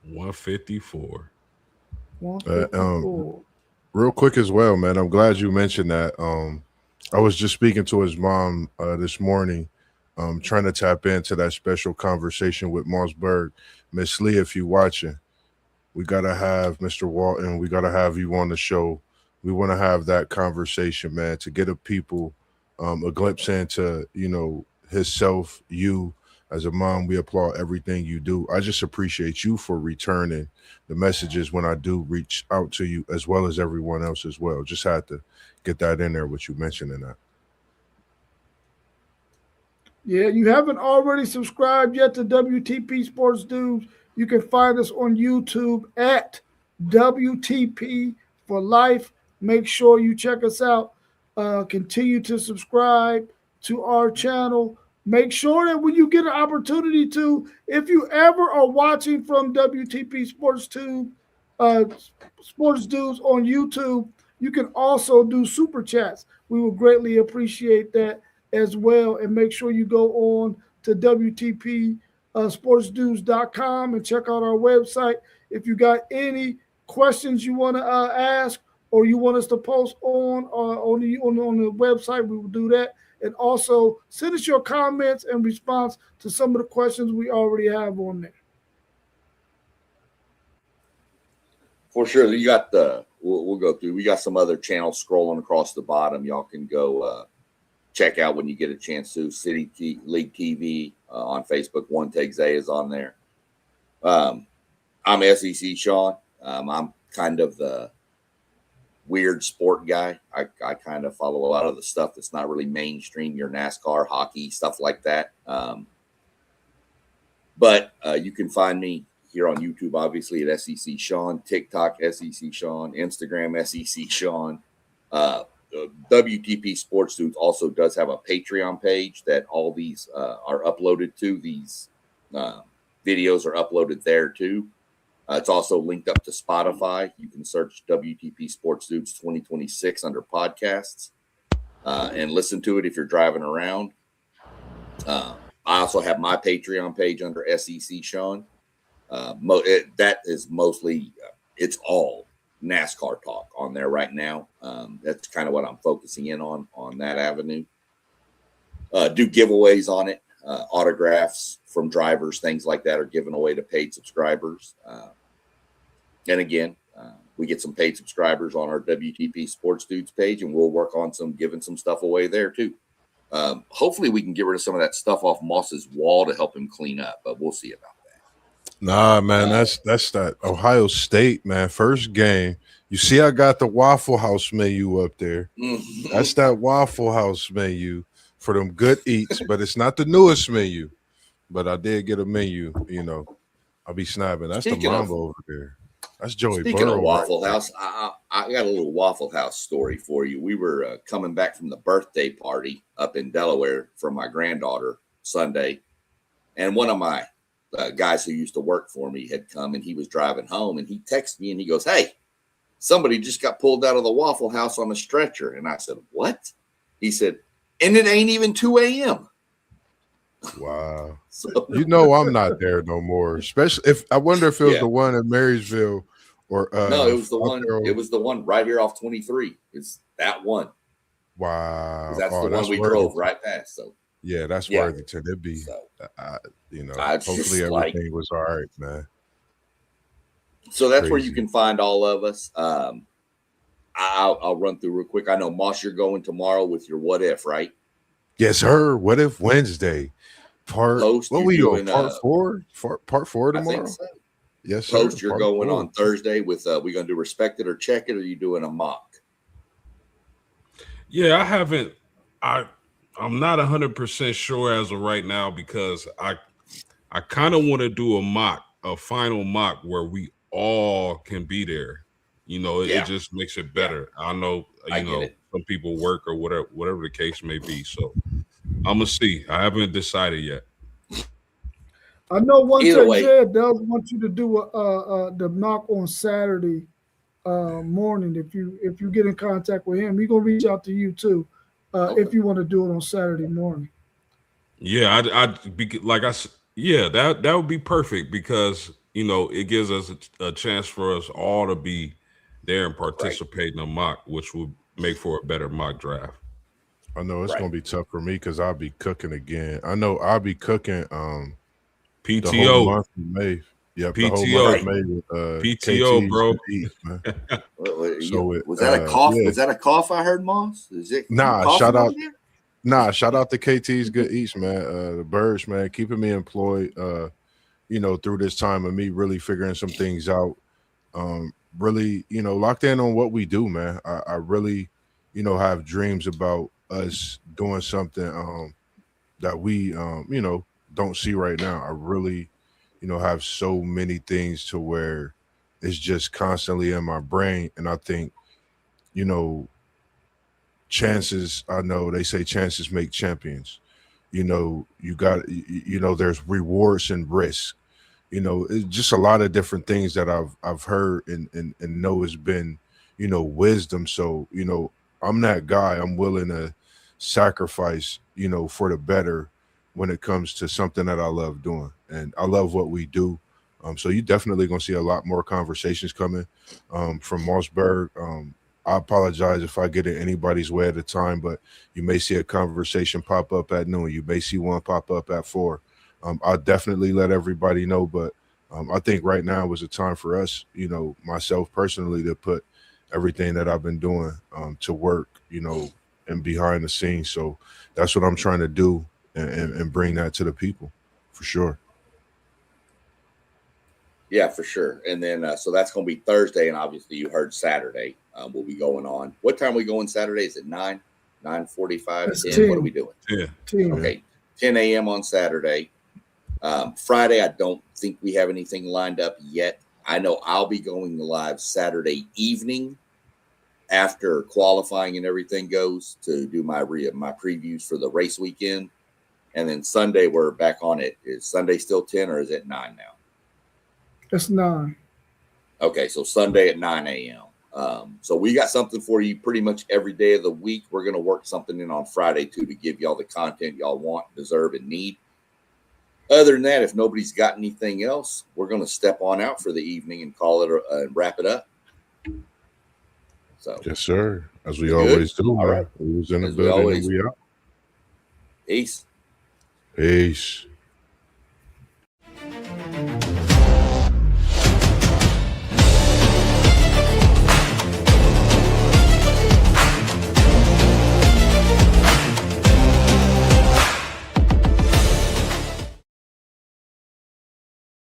154. 154. Real quick as well, man. I'm glad you mentioned that. I was just speaking to his mom this morning, trying to tap into that special conversation with Mossberg. Miss Lee, if you're watching, we got to have Mr. Walton. We got to have you on the show. We want to have that conversation, man, to get a people a glimpse into, himself, you. As a mom, we applaud everything you do. I just appreciate you for returning the messages when I do reach out to you, as well as everyone else as well. Just had to get that in there with you mentioning that. Yeah, you haven't already subscribed yet to WTP Sports Dudes. You can find us on YouTube at WTP for Life. Make sure you check us out. Continue to subscribe to our channel. Make sure that when you get an opportunity to, if you ever are watching from WTP Sports Dudes on YouTube, you can also do super chats. We will greatly appreciate that as well. And make sure you go on to WTPSportsDudes.com and check out our website. If you got any questions you want to ask or you want us to post on the website, we will do that. And also send us your comments and response to some of the questions we already have on there. For sure. You got we'll go through. We got some other channels scrolling across the bottom. Y'all can go check out when you get a chance to. City League TV on Facebook. One Take Zay is on there. I'm SEC Sean. I'm kind of the weird sport guy. I kind of follow a lot of the stuff that's not really mainstream, your NASCAR, hockey, stuff like that. But you can find me here on YouTube, obviously, at SEC Sean, TikTok, SEC Sean, Instagram, SEC Sean. WTP Sports Dudes also does have a Patreon page that all these are uploaded to. These videos are uploaded there too. It's also linked up to Spotify. You can search WTP Sports Dudes 2026 under podcasts and listen to it if you're driving around. I also have my Patreon page under SEC Sean. That is mostly it's all NASCAR talk on there right now. That's kind of what I'm focusing in on that avenue. Do giveaways on it, autographs from drivers, things like that are given away to paid subscribers. And again, we get some paid subscribers on our WTP Sports Dudes page, and we'll work on giving some stuff away there too. Hopefully we can get rid of some of that stuff off Moss's wall to help him clean up, but we'll see about that. Nah, man, that's that Ohio State, man. First game. You see, I got the Waffle House menu up there. That's that Waffle House menu for them good eats, but it's not the newest menu. But I did get a menu, you know. I'll be snapping. That's the Mambo over there. That's Joey Speaking Burrow of Waffle House, I got a little Waffle House story for you. We were coming back from the birthday party up in Delaware for my granddaughter Sunday, and one of my guys who used to work for me had come, and he was driving home, and he texted me, and he goes, "Hey, somebody just got pulled out of the Waffle House on a stretcher." And I said, "What?" He said, "And it ain't even 2 a.m." Wow. So, you know I'm not there no more. Especially if I wonder if it was the one in Marysville or no, it was the one. It was the one right here off 23. It's that one. Wow. That's the one we drove right past. So yeah, that's Worthington. It'd be you know, hopefully everything was all right, man. So that's where you can find all of us. I'll run through real quick. I know, Moss, you're going tomorrow with your What If, right? Yes, sir. What If Wednesday? Part we doing? Part 4? Part 4 tomorrow? I think so. Yes, sir. Post, you're going on Thursday with we gonna do Respect It or Check It, or are you doing a mock? Yeah, I haven't. I'm not 100% sure as of right now, because I kind of want to do a final mock where we all can be there. You know, it just makes it better. I know, some people work or whatever the case may be. So I'm gonna see. I haven't decided yet. I know one thing Jed does want you to do the mock on Saturday morning. If you get in contact with him, he's gonna reach out to you too. If you want to do it on Saturday morning. Yeah, that would be perfect, because it gives us a chance for us all to be there and participate in a mock, which would make for a better mock draft. I know it's gonna be tough for me because I'll be cooking again. I know I'll be cooking PTO the whole month of May. Yeah, PTO, the whole month of May with PTO, KT's bro. Eat, man. Was that a cough? Was that a cough I heard, Moss? Is it? Shout out to KT's Good Eats, man. The birds, man, keeping me employed. Through this time of me really figuring some things out. Really, locked in on what we do, man. I really, have dreams about us doing something that we, don't see right now. I really, have so many things to where it's just constantly in my brain. And I think, chances, I know they say chances make champions. You got, there's rewards and risk. It's just a lot of different things that I've heard and know has been, wisdom. So, I'm that guy. I'm willing to sacrifice, for the better when it comes to something that I love doing. And I love what we do. So you definitely going to see a lot more conversations coming from Mossberg. I apologize if I get in anybody's way at a time, but you may see a conversation pop up at noon. You may see one pop up at 4. I'll definitely let everybody know, but I think right now is a time for us, myself personally, to put everything that I've been doing to work, and behind the scenes. So that's what I'm trying to do and bring that to the people for sure. Yeah, for sure. And then, so that's going to be Thursday. And obviously you heard Saturday we'll be going on. What time are we going Saturday? Is it 9, 9:45, 10? What are we doing? Yeah. 10. Okay. 10 a.m. on Saturday. Friday, I don't think we have anything lined up yet. I know I'll be going live Saturday evening after qualifying and everything goes to do my previews for the race weekend. And then Sunday, we're back on it. Is Sunday still 10 or is it 9 now? It's 9. Okay, so Sunday at 9 a.m. So we got something for you pretty much every day of the week. We're going to work something in on Friday, too, to give y'all the content y'all want, deserve, and need. Other than that, if nobody's got anything else, we're going to step on out for the evening and call it and wrap it up. So, Yes, sir. As we We good? always do, All man. right. We was in the As we building always- and we out. peace. Peace.